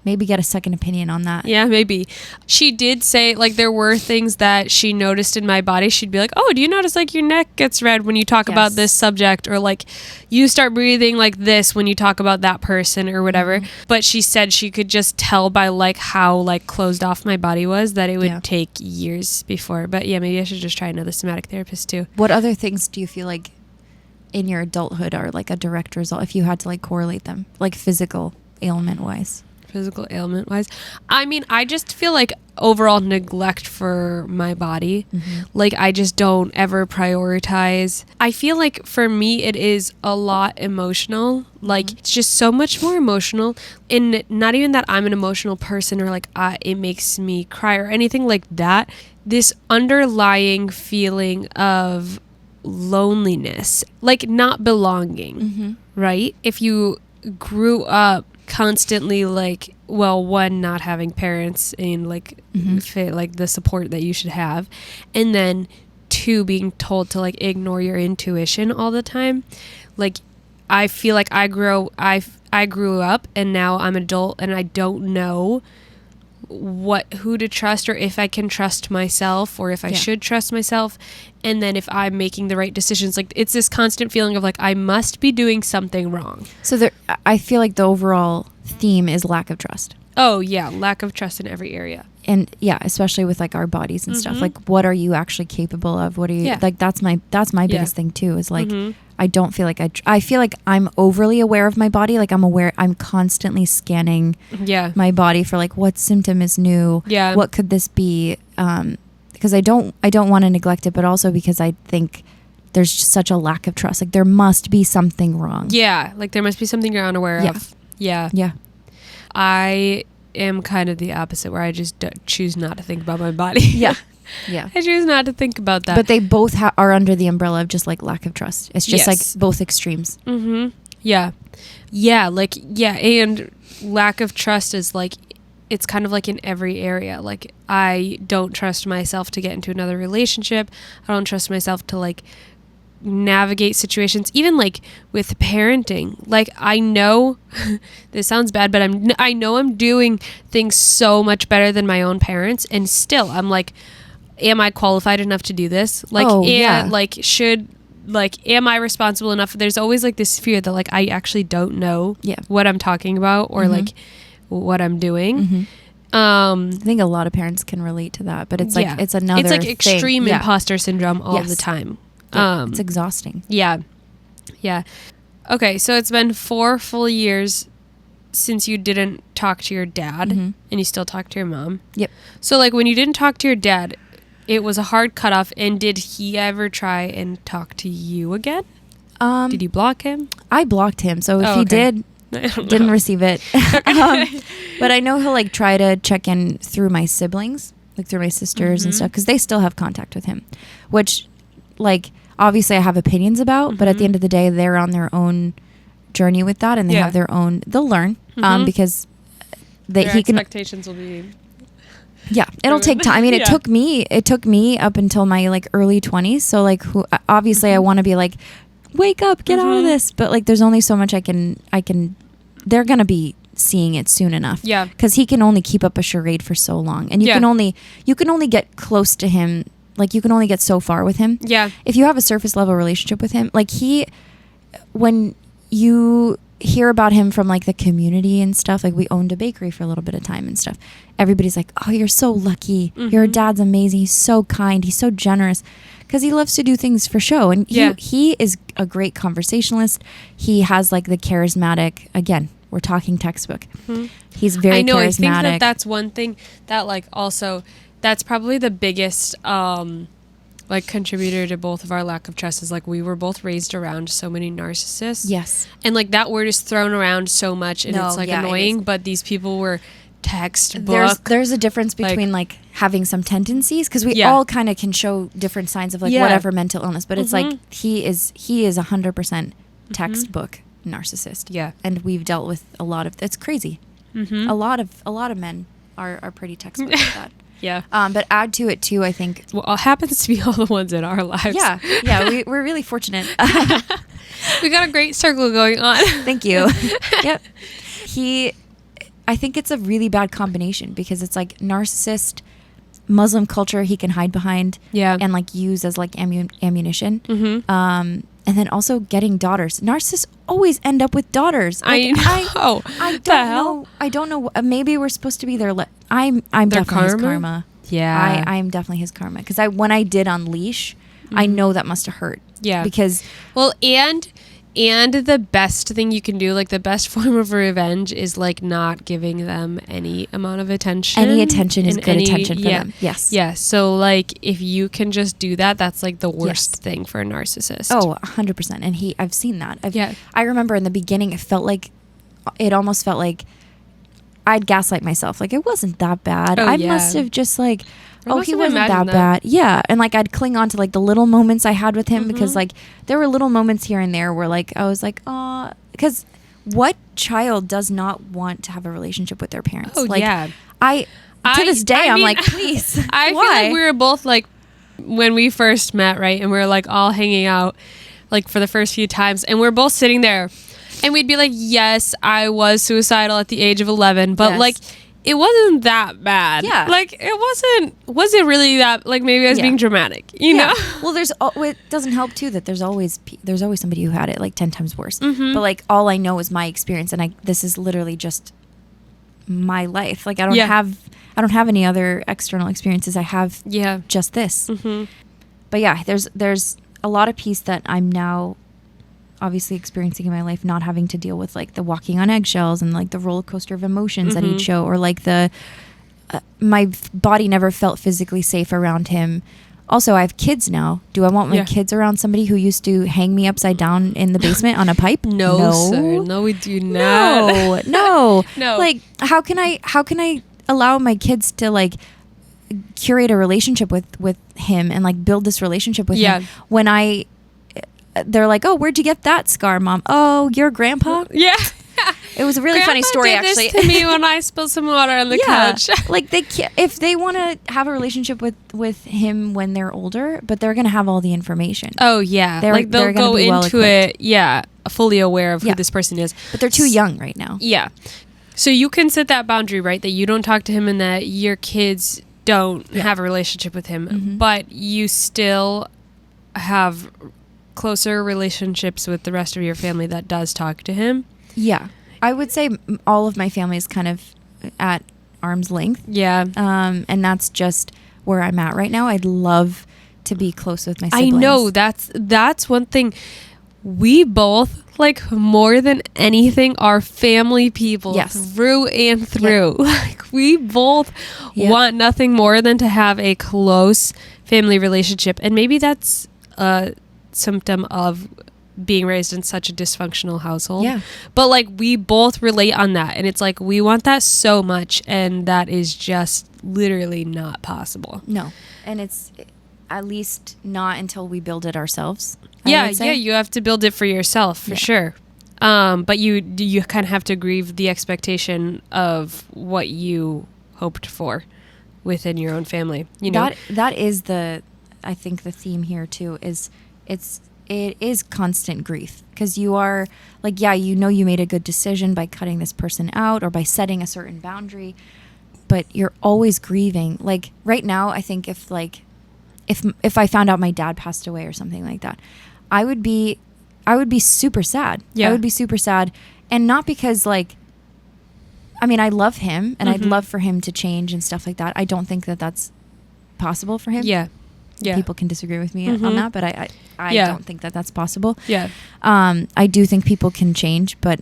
maybe get a second opinion on that. Yeah, maybe. She did say like there were things that she noticed in my body. She'd be like, oh, do you notice like your neck gets red when you talk about this subject? Or like you start breathing like this when you talk about that person or whatever. Mm-hmm. But she said she could just tell by like how like closed off my body was that it would take years before. But yeah, maybe I should just try another somatic therapist too. What other things do you feel like in your adulthood are like a direct result if you had to like correlate them, like physical ailment wise? Physical ailment wise, I mean, I just feel like overall neglect for my body. Mm-hmm. Like I just don't ever prioritize. I feel like for me it is a lot emotional. Like it's just so much more emotional, and not even that I'm an emotional person or like it makes me cry or anything like that. This underlying feeling of loneliness, like not belonging, right? If you grew up constantly like, well, one, not having parents and like like the support that you should have, and then two, being told to like ignore your intuition all the time. Like I feel like I grew up and now I'm an adult and I don't know who to trust or if I can trust myself or if I should trust myself, and then if I'm making the right decisions. Like it's this constant feeling of like I must be doing something wrong. So I feel like the overall theme is lack of trust. Oh yeah, lack of trust in every area. And yeah, especially with like our bodies and stuff. Like what are you actually capable of? What are you like? That's my biggest thing too, is like I don't feel like I feel like I'm overly aware of my body. Like I'm constantly scanning my body for like what symptom is new. Yeah. What could this be? Because I don't want to neglect it, but also because I think there's just such a lack of trust. Like there must be something wrong. Yeah. Like there must be something you're unaware of. Yeah. Yeah. I am kind of the opposite, where I just choose not to think about my body. Yeah. I choose not to think about that. But they both are under the umbrella of just like lack of trust. It's just like both extremes. Yeah. And lack of trust is like, it's kind of like in every area. Like I don't trust myself to get into another relationship. I don't trust myself to like navigate situations, even like with parenting. Like I know this sounds bad, but I know I'm doing things so much better than my own parents, and still I'm like, am I qualified enough to do this? Like am I responsible enough? There's always like this fear that like I actually don't know what I'm talking about or like what I'm doing. I think a lot of parents can relate to that, but it's like it's another it's like thing. Extreme imposter syndrome all the time. It's exhausting. Yeah. Okay, so it's been 4 full years since you didn't talk to your dad, and you still talk to your mom. Yep. So like when you didn't talk to your dad, it was a hard cutoff, and did he ever try and talk to you again? Did you block him? I blocked him, so if he did, didn't receive it. But I know he'll like try to check in through my siblings. like through my sisters and stuff, because they still have contact with him, which like obviously I have opinions about, but at the end of the day, they're on their own journey with that, and they have their own. They'll learn because expectations will be. Yeah, it'll take time. I mean, it took me up until my like early 20s. So like, obviously, I want to be like, wake up, get out of this. But like, there's only so much I can. They're gonna be seeing it soon enough. Yeah, because he can only keep up a charade for so long, and you can only get close to him. Like you can only get so far with him. Yeah, if you have a surface level relationship with him, like when you hear about him from like the community and stuff, like we owned a bakery for a little bit of time and stuff, everybody's like, oh, you're so lucky, your dad's amazing, he's so kind, he's so generous, because he loves to do things for show, and he is a great conversationalist. He has like the charismatic, again, we're talking textbook, he's very charismatic. I think that's one thing that like also that's probably the biggest like contributor to both of our lack of trust is like we were both raised around so many narcissists. Yes. And like that word is thrown around so much, and it's like annoying, but these people were textbook. There's a difference between like having some tendencies, because we all kind of can show different signs of like whatever mental illness, but it's like he is 100% textbook narcissist. Yeah. And we've dealt with a lot of, it's crazy. A lot of men are pretty textbook like that. Yeah. But add to it too, I think. Well, it happens to be all the ones in our lives. Yeah. We're really fortunate. We got a great circle going on. Thank you. Yep. I think it's a really bad combination, because it's like narcissist, Muslim culture he can hide behind. Yeah. And like use as like ammunition. And then also getting daughters. Narcissists always end up with daughters. Like, I don't know. Maybe we're supposed to be their. I'm definitely his karma. Yeah. I'm definitely his karma, because when I did unleash, I know that must have hurt. Yeah. Because and the best thing you can do, like the best form of revenge, is like not giving them any amount of attention. Any attention is good attention for them. Yes. Yeah. So like if you can just do that, that's like the worst thing for a narcissist. Oh, 100%. And I've seen that. I remember in the beginning, it almost felt like I'd gaslight myself. Like it wasn't that bad. I must have just like, he wasn't that bad. Yeah. And like I'd cling on to like the little moments I had with him, because like there were little moments here and there where like I was like, oh, because what child does not want to have a relationship with their parents? Oh, like, yeah. To this day, I'm like, please. I feel like we were both like, when we first met, right? And we were like all hanging out like for the first few times, and we're both sitting there and we'd be like, yes, I was suicidal at the age of 11, but like, it wasn't that bad. Yeah. Like it wasn't really that, like maybe I was being dramatic, you know? Well, it doesn't help too that there's always somebody who had it like 10 times worse. But like all I know is my experience, and this is literally just my life. Like I don't have any other external experiences. I have just this. But yeah, there's a lot of peace that I'm now obviously experiencing in my life, not having to deal with like the walking on eggshells and like the roller coaster of emotions that he'd show, or like my body never felt physically safe around him. Also, I have kids now. Do I want my kids around somebody who used to hang me upside down in the basement on a pipe? No, sir. No, we do not. No. Like, how can I allow my kids to like curate a relationship with him and like build this relationship with him when they're like, oh, where'd you get that scar, Mom? Oh, your grandpa? Yeah. It was a really funny story, actually. This to me when I spilled some water on the couch. Like if they want to have a relationship with him when they're older, but they're going to have all the information. Oh yeah, they'll go into it, fully aware of who this person is. But they're too young right now. Yeah. So you can set that boundary, right? That you don't talk to him and that your kids don't have a relationship with him, but you still have closer relationships with the rest of your family that does talk to him. Yeah. I would say all of my family is kind of at arm's length. Yeah. And that's just where I'm at right now. I'd love to be close with my siblings. I know. That's one thing. We both, like, more than anything, are family people through and through. Yep. Like, we both want nothing more than to have a close family relationship. And maybe that's a symptom of being raised in such a dysfunctional household. Yeah. But like we both relate on that, and it's like we want that so much, and that is just literally not possible. No. And it's at least not until we build it ourselves. Yeah, you have to build it for yourself for sure. But you kind of have to grieve the expectation of what you hoped for within your own family. You know, that is I think the theme here too is it is constant grief, because you are like, you made a good decision by cutting this person out or by setting a certain boundary, but you're always grieving. Like right now, I think if I found out my dad passed away or something like that, I would be super sad. Yeah. I would be super sad. And not because like, I mean, I love him and I'd love for him to change and stuff like that. I don't think that that's possible for him. Yeah. People can disagree with me on that, but I don't think that that's possible. Yeah. I do think people can change, but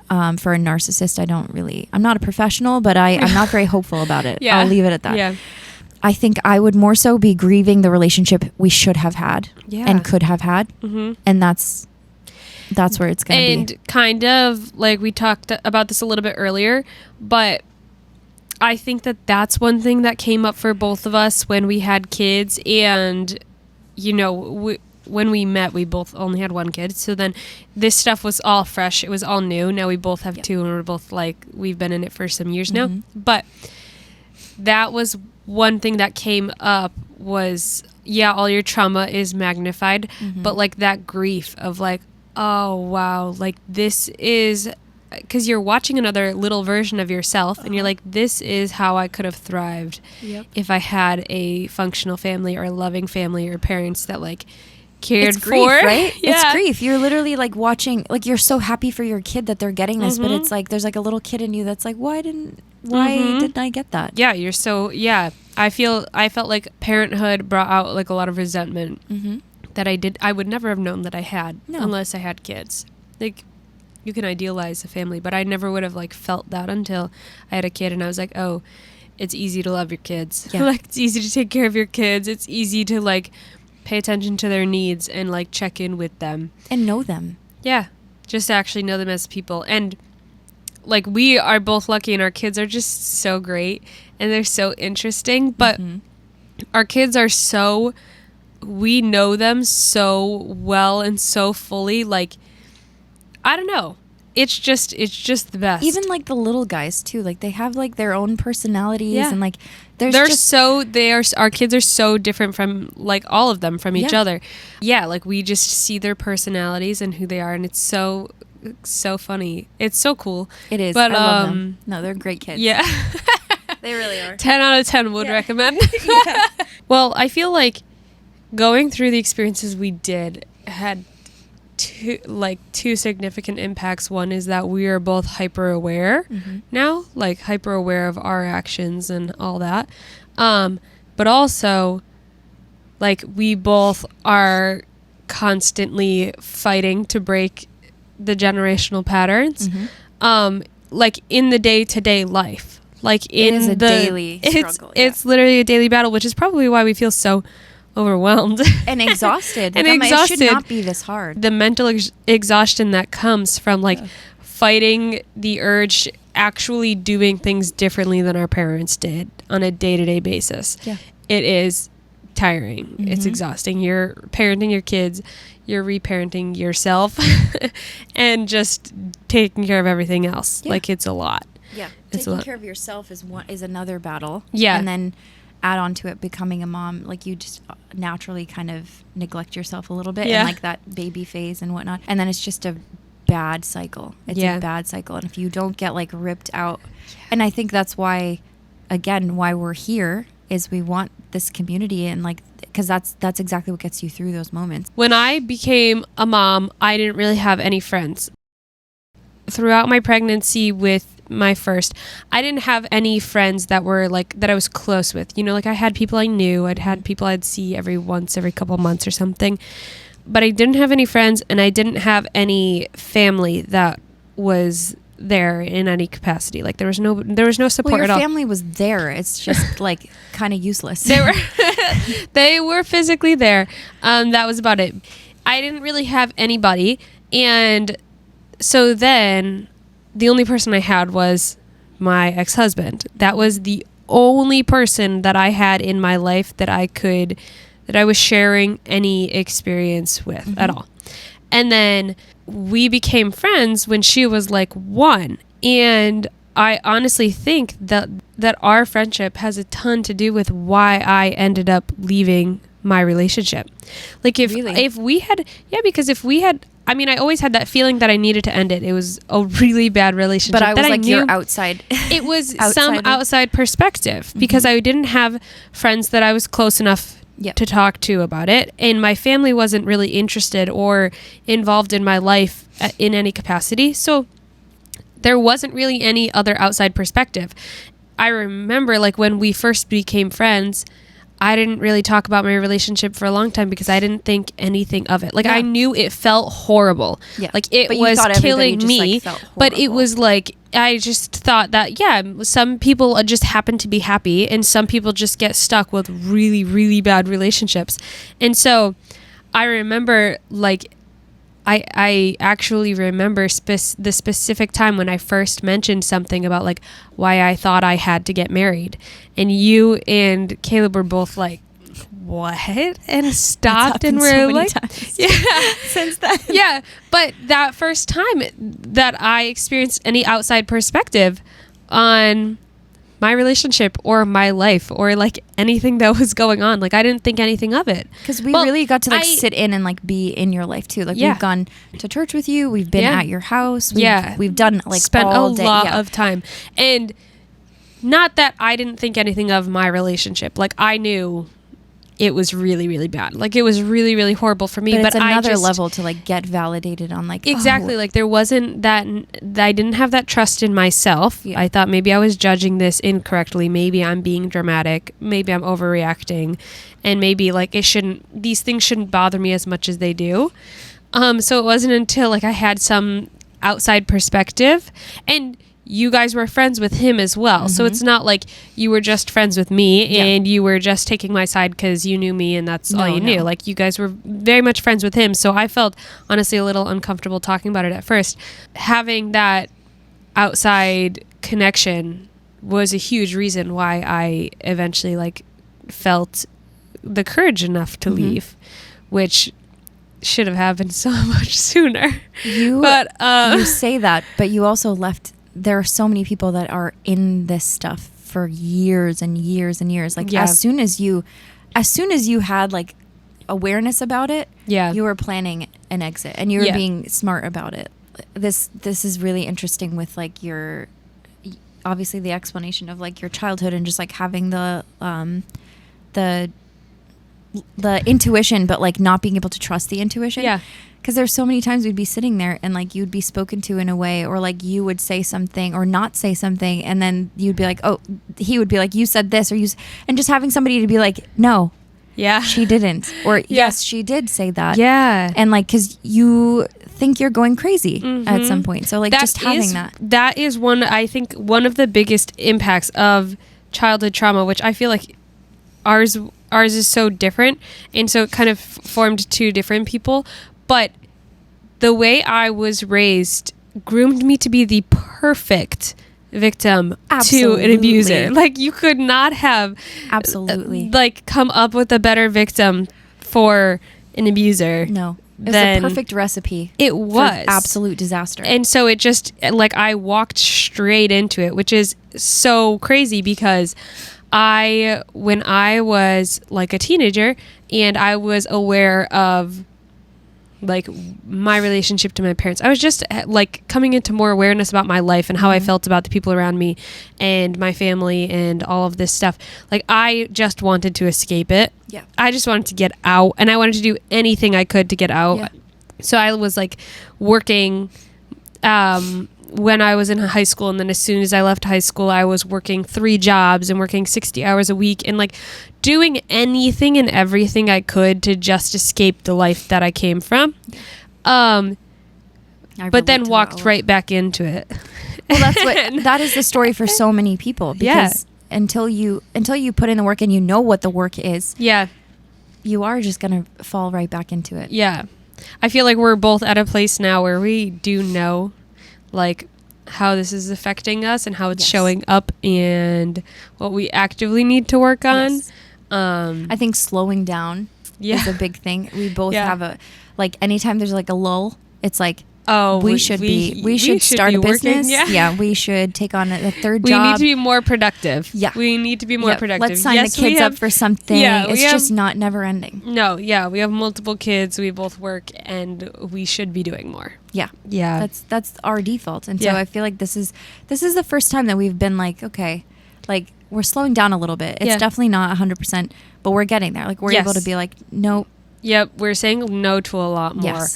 for a narcissist, I'm not a professional, but I'm not very hopeful about it. Yeah. I'll leave it at that. Yeah. I think I would more so be grieving the relationship we should have had and could have had. And that's where it's going to be. And kind of like we talked about this a little bit earlier, but I think that that's one thing that came up for both of us when we had kids. And, you know, when we met, we both only had one kid. So then this stuff was all fresh. It was all new. Now we both have two, and we're both like, we've been in it for some years now. But that was one thing that came up was, all your trauma is magnified, but like that grief of like, oh, wow, like this is, because you're watching another little version of yourself, and you're like, this is how I could have thrived if I had a functional family or a loving family or parents that like cared it's grief, for. Right? It's grief. You're literally like watching, like you're so happy for your kid that they're getting this, but it's like there's like a little kid in you that's like, why didn't I get that? Yeah, you're so I felt like parenthood brought out like a lot of resentment that I would never have known that I had unless I had kids. Like, you can idealize a family, but I never would have like felt that until I had a kid, and I was like, oh, it's easy to love your kids. Like, it's easy to take care of your kids. It's easy to like pay attention to their needs and like check in with them and know them. Yeah, just actually know them as people. And like, we are both lucky, and our kids are just so great, and they're so interesting, but our kids are so, we know them so well and so fully. Like, I don't know. It's just the best. Even like the little guys too. Like they have like their own personalities and like our kids are so different from like all of them from each other. Yeah, like we just see their personalities and who they are, and it's so funny. It's so cool. It is. But I love them. No, they're great kids. Yeah. They really are. 10 out of 10 would recommend. Well, I feel like going through the experiences we did had two significant impacts. One is that we are both hyper aware now, like hyper aware of our actions and all that. But also, like, we both are constantly fighting to break the generational patterns. Like in the day-to-day life, like in the daily struggle. It's literally a daily battle, which is probably why we feel so overwhelmed and exhausted. And like, exhausted. It should not be this hard. The mental exhaustion that comes from like fighting the urge, actually doing things differently than our parents did on a day-to-day basis. It is tiring. It's exhausting. You're parenting your kids, you're reparenting yourself, and just taking care of everything else. Like, it's a lot. Taking care of yourself is another battle. And then add on to it becoming a mom, like you just naturally kind of neglect yourself a little bit in like that baby phase and whatnot, and then it's just a bad cycle. It's a bad cycle, and if you don't get like ripped out, and I think that's why, again, why we're here is we want this community, and like, because that's exactly what gets you through those moments. When I became a mom, I didn't really have any friends. Throughout my pregnancy with my first, I didn't have any friends that were like, that I was close with. You know, like I had people I knew, I'd had people I'd see every couple months or something, but I didn't have any friends, and I didn't have any family that was there in any capacity. Like there was no support at all. Your family was there. It's just like kind of useless. They were physically there. That was about it. I didn't really have anybody. And so then the only person I had was my ex-husband. That was the only person that I had in my life that I was sharing any experience with at all. And then we became friends when she was like 1. And I honestly think that our friendship has a ton to do with why I ended up leaving my relationship. Like if we had, because if we had, I mean, I always had that feeling that I needed to end it. It was a really bad relationship. But I was that like I knew your outside. It was some outside perspective because I didn't have friends that I was close enough to talk to about it. And my family wasn't really interested or involved in my life in any capacity. So there wasn't really any other outside perspective. I remember like when we first became friends, I didn't really talk about my relationship for a long time because I didn't think anything of it. Like I knew it felt horrible. Yeah. Like it was killing me. But it was like, I just thought that, some people just happen to be happy and some people just get stuck with really, really bad relationships. And so I remember like, I actually remember the specific time when I first mentioned something about like why I thought I had to get married, and you and Caleb were both like, what? And stopped and were so like, since then. Yeah. But that first time that I experienced any outside perspective on my relationship or my life or like anything that was going on, like I didn't think anything of it because we really got to like sit in and like be in your life too. Like we've gone to church with you, we've been at your house, we've done like spent all a day, lot of time. And not that I didn't think anything of my relationship, like I knew it was really, really bad. Like it was really, really horrible for me. But it's another level to like get validated on like exactly. Like there wasn't that. I didn't have that trust in myself. Yeah. I thought maybe I was judging this incorrectly. Maybe I'm being dramatic. Maybe I'm overreacting, and maybe like these things shouldn't bother me as much as they do. So it wasn't until like I had some outside perspective, and you guys were friends with him as well. So it's not like you were just friends with me and you were just taking my side because you knew me and that's all you knew. Like you guys were very much friends with him. So I felt honestly a little uncomfortable talking about it at first. Having that outside connection was a huge reason why I eventually like felt the courage enough to leave, which should have happened so much sooner. You say that, but you also left. There are so many people that are in this stuff for years and years and years. Like as soon as you had like awareness about it, you were planning an exit and you were being smart about it. This is really interesting with like your, obviously the explanation of like your childhood and just like having the intuition, but like not being able to trust the intuition. Yeah. Because there's so many times we'd be sitting there and like you'd be spoken to in a way, or like you would say something or not say something, and then you'd be like, oh, he would be like, you said this, or and just having somebody to be like, no, she didn't, or yes, she did say that, and like because you think you're going crazy at some point, so like just having that is I think one of the biggest impacts of childhood trauma, which I feel like ours is so different, and so it kind of formed two different people. But the way I was raised groomed me to be the perfect victim to an abuser. Like you could not have like come up with a better victim for an abuser. No. It was a perfect recipe. It was for absolute disaster. And so it just like I walked straight into it, which is so crazy because when I was like a teenager and I was aware of like my relationship to my parents, I was just like coming into more awareness about my life and how I felt about the people around me and my family and all of this stuff. Like I just wanted to escape it. Yeah. I just wanted to get out, and I wanted to do anything I could to get out. Yeah. So I was like working when I was in high school, and then as soon as I left high school, I was working 3 jobs and working 60 hours a week and like doing anything and everything I could to just escape the life that I came from. But then walked right back into it. Well, that is the story for so many people, because until you put in the work and you know what the work is, you are just going to fall right back into it. Yeah. I feel like we're both at a place now where we do know like how this is affecting us and how it's showing up and what we actively need to work on. I think slowing down is a big thing. We both have a, like, anytime there's like a lull, it's like, we should start a business. We should take on a third job. We need to be more productive. We need to be more productive. Let's sign the kids up for something. It's just not never ending. No, we have multiple kids. We both work, and we should be doing more. That's our default. And so I feel like this is the first time that we've been like, okay, like, we're slowing down a little bit. It's definitely not 100%, but we're getting there. Like, we're able to be like, nope. Yep, we're saying no to a lot more.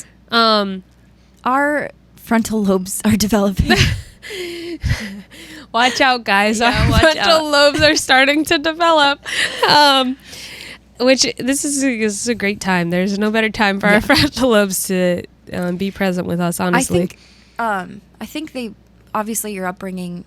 Our frontal lobes are developing. Watch out, guys. Our frontal lobes are starting to develop. Which this is a great time. There's no better time for our frontal lobes to be present with us, honestly. I think they, obviously your upbringing,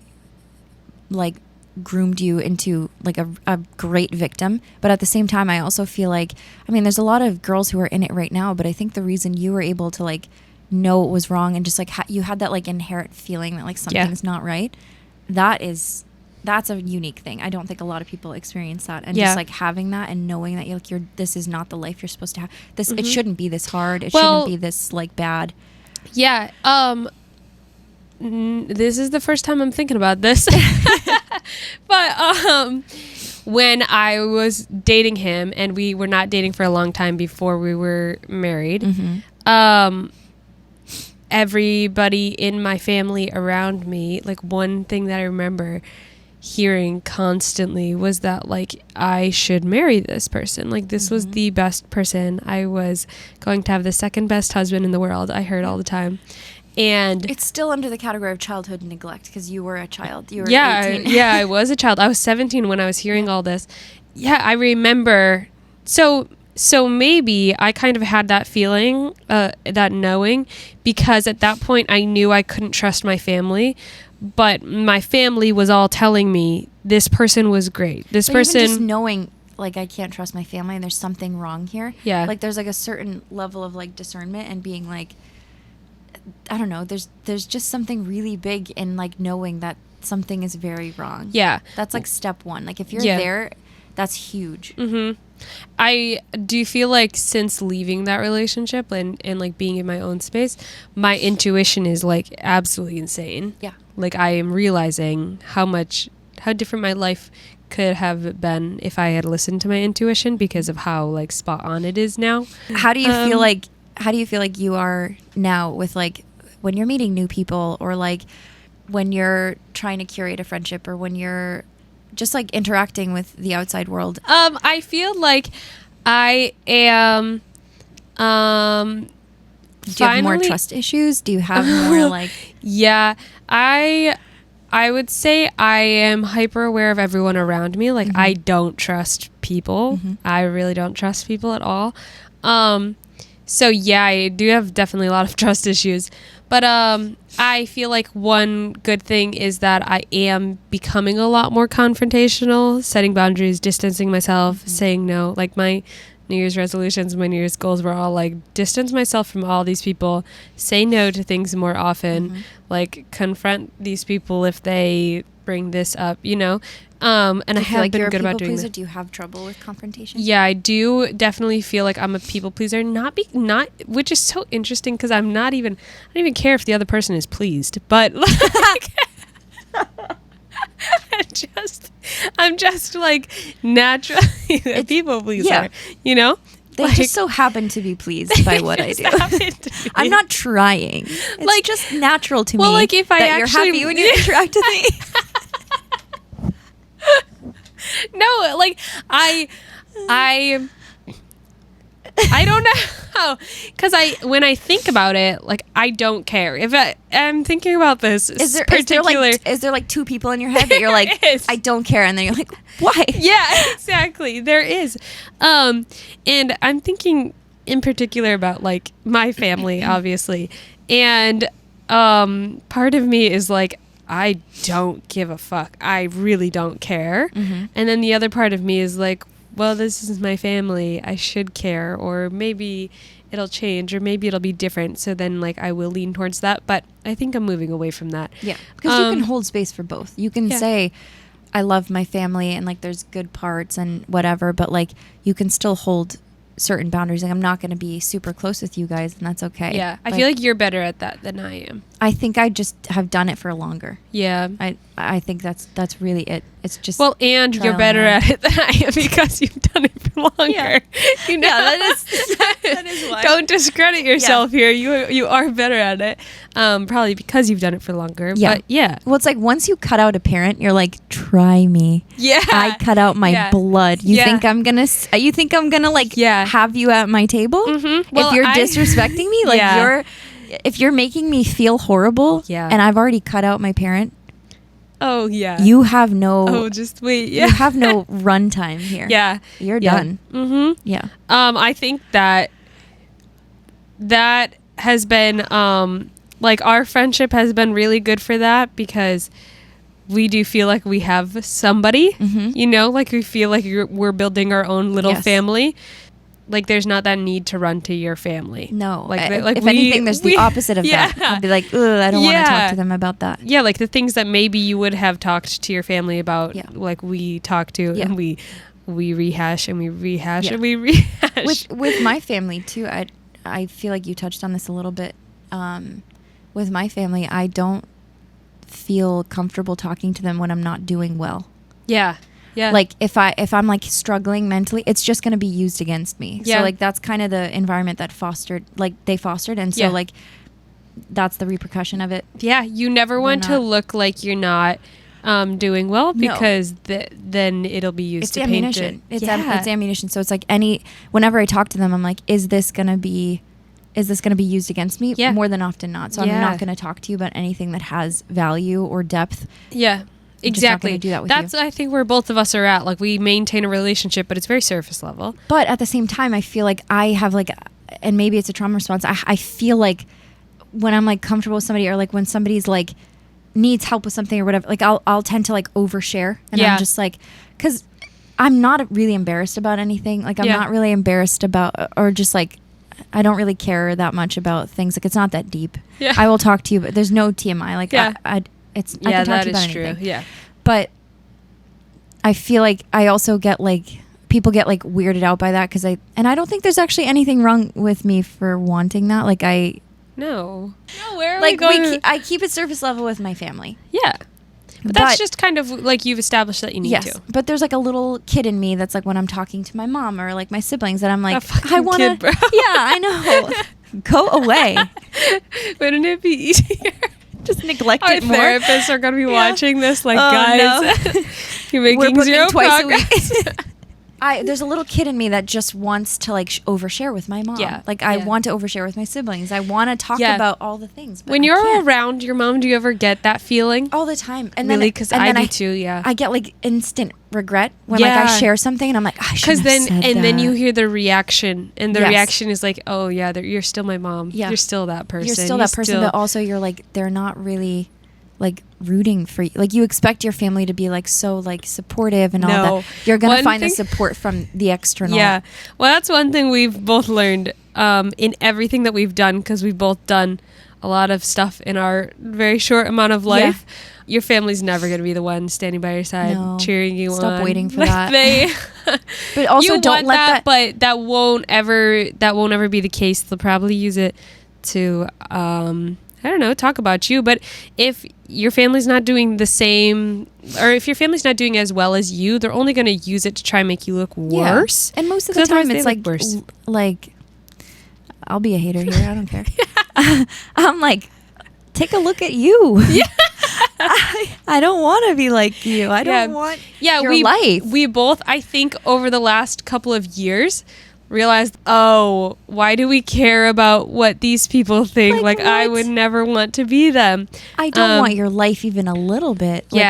like, groomed you into like a great victim, but at the same time I also feel like, I mean, there's a lot of girls who are in it right now, but I think the reason you were able to like know what was wrong and just like you had that like inherent feeling that like something's not right, that's a unique thing. I don't think a lot of people experience that, and just like having that and knowing that you're this is not the life you're supposed to have. This it shouldn't be this hard. It shouldn't be this like bad. This is the first time I'm thinking about this. But when I was dating him, and we were not dating for a long time before we were married, everybody in my family around me, like, one thing that I remember hearing constantly was that, like, I should marry this person. Like, this was the best person. I was going to have the second best husband in the world. I heard all the time. And it's still under the category of childhood neglect because you were a child. You were 18. I was a child. I was 17 when I was hearing all this. I remember. So maybe I kind of had that feeling, that knowing, because at that point I knew I couldn't trust my family, but my family was all telling me this person was great. This person, even just knowing, like, I can't trust my family and there's something wrong here. Like, there's like a certain level of like discernment and being like, I don't know, there's just something really big in like knowing that something is very wrong. That's like step one. Like, if you're there, that's huge. I do feel like since leaving that relationship and like being in my own space, my intuition is like absolutely insane. Like, I am realizing how different my life could have been if I had listened to my intuition, because of how like spot on it is now. How do you feel like you are now with, like, when you're meeting new people, or like when you're trying to curate a friendship, or when you're just like interacting with the outside world? I feel like I am do you have more trust issues? Do you have more like I would say I am hyper aware of everyone around me. Like, I don't trust people. I really don't trust people at all. So I do have definitely a lot of trust issues, but I feel like one good thing is that I am becoming a lot more confrontational, setting boundaries, distancing myself, saying no. Like, my New Year's resolutions, my New Year's goals were all like, distance myself from all these people, say no to things more often, like, confront these people if they bring this up, you know. And I have been good about doing that. Do you have trouble with confrontation? Yeah, I do definitely feel like I'm a people pleaser. Not which is so interesting, because I don't even care if the other person is pleased, but like, I'm just like naturally a people pleaser, you know? They just so happen to be pleased by what I do. I'm not trying. It's like, just natural to me. Like, if I you're happy when you interact with me. No, like, I don't know, because when I think about it, like, I don't care. If I'm thinking about this, is there like two people in your head that you're like, I don't care, and then you're like, why? Yeah, exactly. There is, and I'm thinking in particular about like my family, obviously, and part of me is like, I don't give a fuck. I really don't care. And then the other part of me is like, well, this is my family. I should care. Or maybe it'll change, or maybe it'll be different. So then like I will lean towards that. But I think I'm moving away from that. Yeah. Because you can hold space for both. You can say, I love my family and like there's good parts and whatever, but like you can still hold certain boundaries. Like I'm not going to be super close with you guys, and that's okay. Yeah. I feel like you're better at that than I am. I think I just have done it for longer. Yeah. I think that's really it. It's just and you're better at it than I am because you've done it for longer. Yeah, you know, that is why. Don't discredit yourself here. You are better at it. Probably because you've done it for longer. Yeah. But yeah. Well, it's like once you cut out a parent, you're like, try me. Yeah. I cut out my blood. You think I'm gonna like have you at my table? Mm-hmm. Well, if you're disrespecting me, like if you're making me feel horrible, and I've already cut out my parent. Oh yeah. You have no. Oh, just wait. Yeah. You have no runtime here. Yeah. You're done. Mm-hmm. Yeah. I think that has been like our friendship has been really good for that, because we do feel like we have somebody, you know, like we feel like we're building our own little family. Like there's not that need to run to your family. No. Like if anything, there's the opposite of that. I'd be like, ugh, I don't want to talk to them about that. Yeah, like the things that maybe you would have talked to your family about, like we talk to and we rehash and we rehash and we rehash. With my family too, I feel like you touched on this a little bit. With my family, I don't feel comfortable talking to them when I'm not doing well. Yeah. Yeah. Like if I'm like struggling mentally, it's just going to be used against me. Yeah. So like that's kind of the environment that they fostered. And so like that's the repercussion of it. Yeah. You never want to look like you're not doing well, because then it'll be used to paint it. It's ammunition. So it's like whenever I talk to them, I'm like, is this going to be used against me? Yeah. More than often not. So I'm not going to talk to you about anything that has value or depth. Yeah. Exactly. Do that with That's, I think, where both of us are at. Like, we maintain a relationship, but it's very surface level. But at the same time, I feel like I have like, and maybe it's a trauma response. I feel like when I'm like comfortable with somebody, or like when somebody's like needs help with something or whatever, like I'll tend to like overshare, and I'm just like, because I'm not really embarrassed about anything. Like I'm not really embarrassed about, or just like, I don't really care that much about things. Like it's not that deep. Yeah. I will talk to you, but there's no TMI. Like I can talk to you about anything. True. Yeah. But I feel like I also get like, people get like weirded out by that, and I don't think there's actually anything wrong with me for wanting that. Like No, where are like we going? I keep it surface level with my family. Yeah. But that's just kind of like you've established that you need to. But there's like a little kid in me that's like when I'm talking to my mom or like my siblings, that I'm like, I want to. Yeah, I know. Go away. Wouldn't it be easier? Just neglect it more. Our therapists are going to be watching this, like, guys, no. You're making zero progress. There's a little kid in me that just wants to like overshare with my mom. Yeah. Like I want to overshare with my siblings. I want to talk about all the things. But when you're around your mom, do you ever get that feeling? All the time. And really? Because I do too, yeah. I get like instant regret when like I share something and I'm like, I shouldn't have said that. Then you hear the reaction, and the reaction is like, oh yeah, you're still my mom. Yeah. You're still that person. You're still that person, but also you're like, they're not really like rooting for you. Like you expect your family to be like so like supportive and all that. You're gonna find the support from the external. Yeah. Well, that's one thing we've both learned in everything that we've done, because we've both done a lot of stuff in our very short amount of life. Your family's never going to be the one standing by your side, cheering you on. Stop waiting for that. But also don't let that. But that won't ever be the case. They'll probably use it to I don't know, talk about you. But if your family's not doing the same, or if your family's not doing as well as you, they're only going to use it to try and make you look worse. And most of the time it's like worse. Like, I'll be a hater here. I don't care. I'm like, take a look at you. Yeah. I don't want to be like you. I don't want your life. We both, I think, over the last couple of years, realized, why do we care about what these people think? Like I would never want to be them. I don't want your life even a little bit. Like,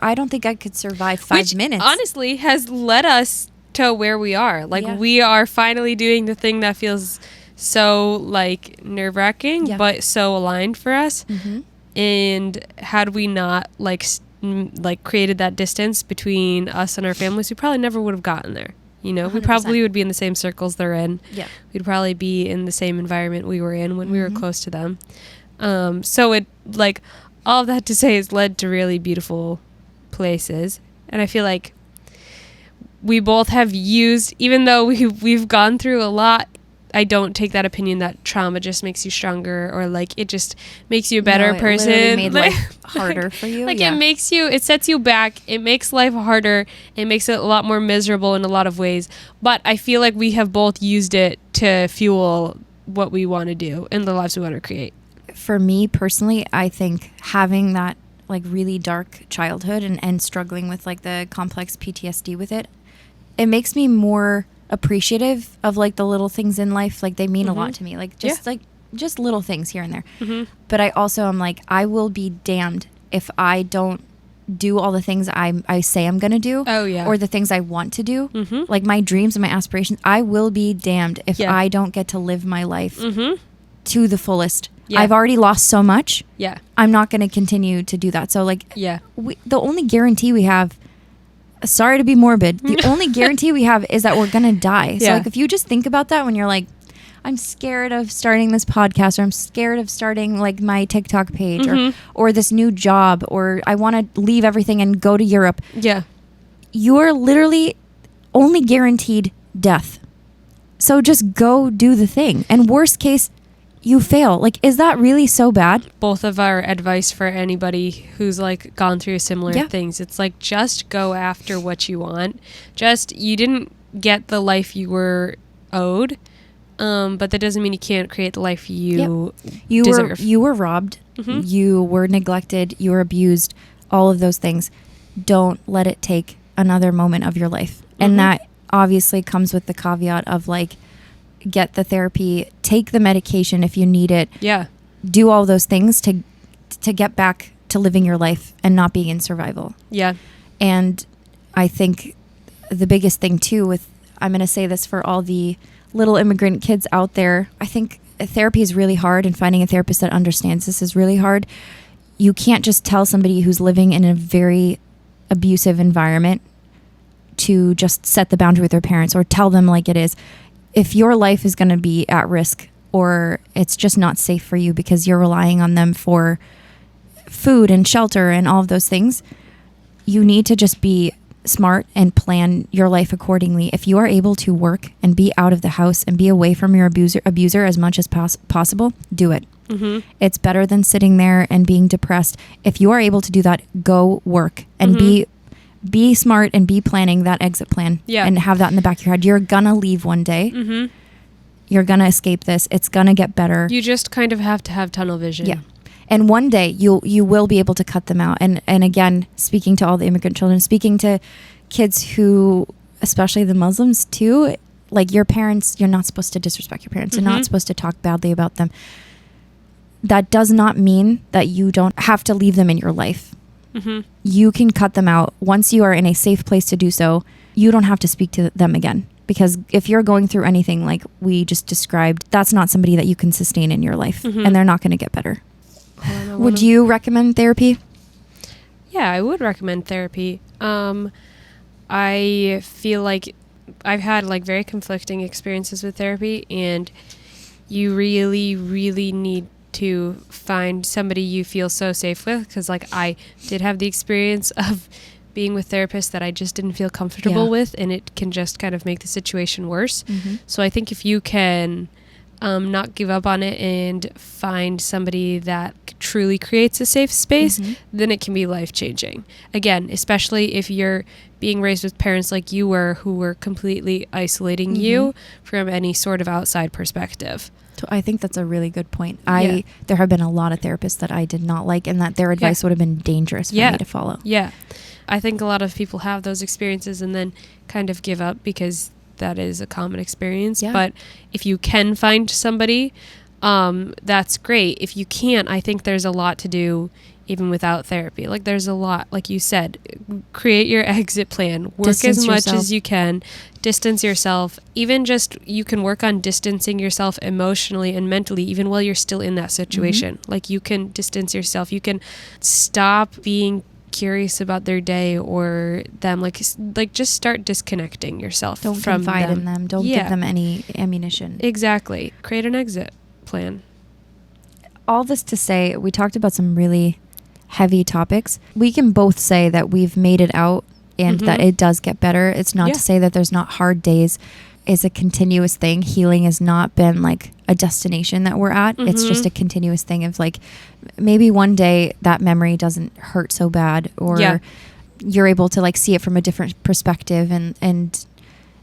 I don't think I could survive 5 minutes. Honestly has led us to where we are. Like we are finally doing the thing that feels so like nerve-wracking, but so aligned for us. Mm-hmm. And had we not like created that distance between us and our families, we probably never would have gotten there. You know, 100%. we probably would be in the same circles they're in. Yeah. We'd probably be in the same environment we were in when we were close to them. So it, like, all of that to say has led to really beautiful places. And I feel like we both have used, even though we've gone through a lot, I don't take that opinion that trauma just makes you stronger, or like it just makes you a better person. It made life harder for you. Like it sets you back. It makes life harder. It makes it a lot more miserable in a lot of ways. But I feel like we have both used it to fuel what we want to do and the lives we want to create. For me personally, I think having that like really dark childhood and struggling with like the complex PTSD with it makes me more appreciative of like the little things in life. Like they mean a lot to me, like just little things here and there. But I also am like, I will be damned if I don't do all the things I say I'm gonna do. Or the things I want to do, like my dreams and my aspirations. I will be damned if I don't get to live my life to the fullest. I've already lost so much. I'm not going to continue to do that. So like the only guarantee we have, sorry to be morbid, the only guarantee we have is that we're going to die. So like if you just think about that when you're like, I'm scared of starting this podcast, or I'm scared of starting like my TikTok page, or this new job, or I want to leave everything and go to Europe. You are literally only guaranteed death. So just go do the thing. And worst case, you fail. Like, is that really so bad? Both of our advice for anybody who's like gone through similar things, it's like, just go after what you want. You didn't get the life you were owed, but that doesn't mean you can't create the life you deserve. You were robbed. You were neglected. You were abused. All of those things. Don't let it take another moment of your life. And that obviously comes with the caveat of like, get the therapy, take the medication if you need it. Do all those things to get back to living your life and not being in survival. And I think the biggest thing too I'm going to say this for all the little immigrant kids out there, I think therapy is really hard, and finding a therapist that understands this is really hard. You can't just tell somebody who's living in a very abusive environment to just set the boundary with their parents, or tell them like it is. If your life is going to be at risk, or it's just not safe for you because you're relying on them for food and shelter and all of those things, you need to just be smart and plan your life accordingly. If you are able to work and be out of the house and be away from your abuser as much as possible, do it. It's better than sitting there and being depressed. If you are able to do that, go work and be smart and be planning that exit plan and have that in the back of your head. You're gonna leave one day. You're gonna escape this. It's gonna get better. You just kind of have to have tunnel vision. And one day you will be able to cut them out. And again, speaking to all the immigrant children, speaking to kids who, especially the Muslims too, like your parents, you're not supposed to disrespect your parents. You're not supposed to talk badly about them. That does not mean that you don't have to leave them in your life. You can cut them out. Once you are in a safe place to do so, you don't have to speak to them again. Because if you're going through anything like we just described, that's not somebody that you can sustain in your life. And they're not going to get better. Would you recommend therapy? Yeah, I would recommend therapy. I feel like I've had like very conflicting experiences with therapy, and you really, really need to find somebody you feel so safe with, because like I did have the experience of being with therapists that I just didn't feel comfortable with, and it can just kind of make the situation worse. So I think if you can not give up on it and find somebody that truly creates a safe space, then it can be life-changing. Again, especially if you're being raised with parents like you were, who were completely isolating you from any sort of outside perspective. I think that's a really good point. There have been a lot of therapists that I did not like, and that their advice would have been dangerous for me to follow. I think a lot of people have those experiences and then kind of give up, because that is a common experience. But if you can find somebody, that's great. If you can't, I think there's a lot to do even without therapy. Like there's a lot, like you said, create your exit plan, work distance as much yourself. As you can, distance yourself. Even just, you can work on distancing yourself emotionally and mentally, even while you're still in that situation. Like you can distance yourself. You can stop being curious about their day or them, like just start disconnecting yourself Don't from confide them. in them. Don't give them any ammunition. Exactly. Create an exit plan. All this to say, we talked about some really heavy topics. We can both say that we've made it out and that it does get better. It's not to say that there's not hard days. It's a continuous thing. Healing has not been like a destination that we're at. It's just a continuous thing of like, maybe one day that memory doesn't hurt so bad, or you're able to like see it from a different perspective, and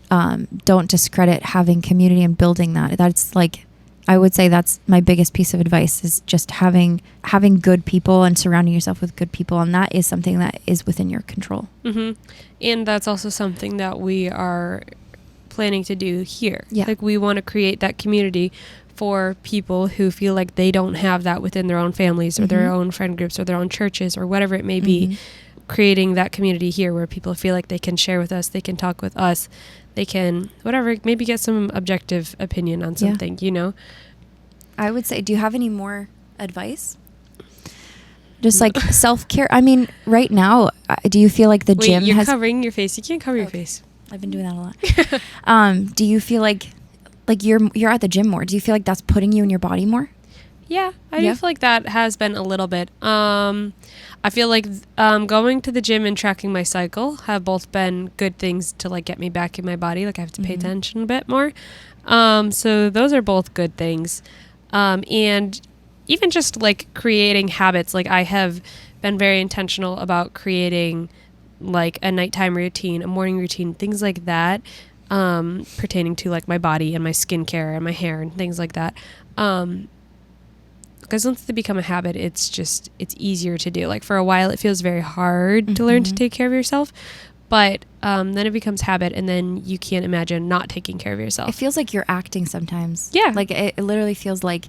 don't discredit having community and building that. That's like, I would say that's my biggest piece of advice, is just having good people and surrounding yourself with good people. And that is something that is within your control. And that's also something that we are planning to do here. Like we want to create that community for people who feel like they don't have that within their own families or their own friend groups or their own churches or whatever it may be. Creating that community here where people feel like they can share with us, they can talk with us, they can whatever, maybe get some objective opinion on something, you know. I would say, do you have any more advice? Just like self-care. I mean, right now, do you feel like the gym you're covering your face. You can't cover your face. I've been doing that a lot. Do you feel like you're at the gym more? Do you feel like that's putting you in your body more? Yeah, I do feel like that has been a little bit. I feel like going to the gym and tracking my cycle have both been good things to like get me back in my body. Like I have to pay attention a bit more. So those are both good things. And even just like creating habits, like I have been very intentional about creating like a nighttime routine, a morning routine, things like that, pertaining to like my body and my skincare and my hair and things like that. Because once they become a habit, it's easier to do. Like for a while, it feels very hard to learn to take care of yourself. But then it becomes habit, and then you can't imagine not taking care of yourself. It feels like you're acting sometimes. Yeah. Like it literally feels like,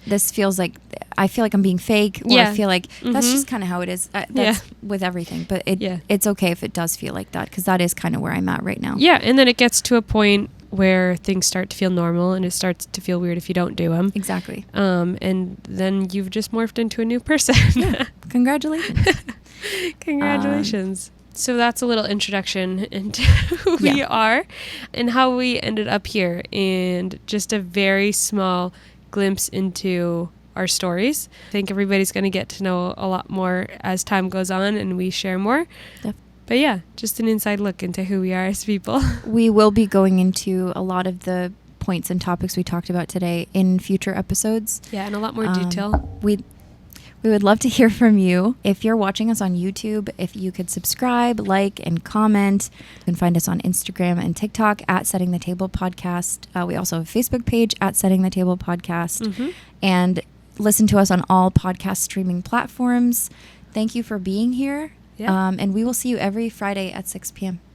this feels like, I feel like I'm being fake, or I feel like that's just kind of how it is. That's with everything. But it's okay if it does feel like that, because that is kind of where I'm at right now. Yeah, and then it gets to a point where things start to feel normal, and it starts to feel weird if you don't do them. Exactly. And then you've just morphed into a new person. Congratulations. Congratulations. So that's a little introduction into who we are and how we ended up here, and just a very small glimpse into our stories. I think everybody's going to get to know a lot more as time goes on and we share more. Yep. But yeah, just an inside look into who we are as people. We will be going into a lot of the points and topics we talked about today in future episodes. Yeah, and a lot more detail. We would love to hear from you. If you're watching us on YouTube, if you could subscribe, like, and comment. You can find us on Instagram and TikTok at Setting the Table Podcast. We also have a Facebook page at Setting the Table Podcast. And listen to us on all podcast streaming platforms. Thank you for being here. Yeah. And we will see you every Friday at 6 p.m.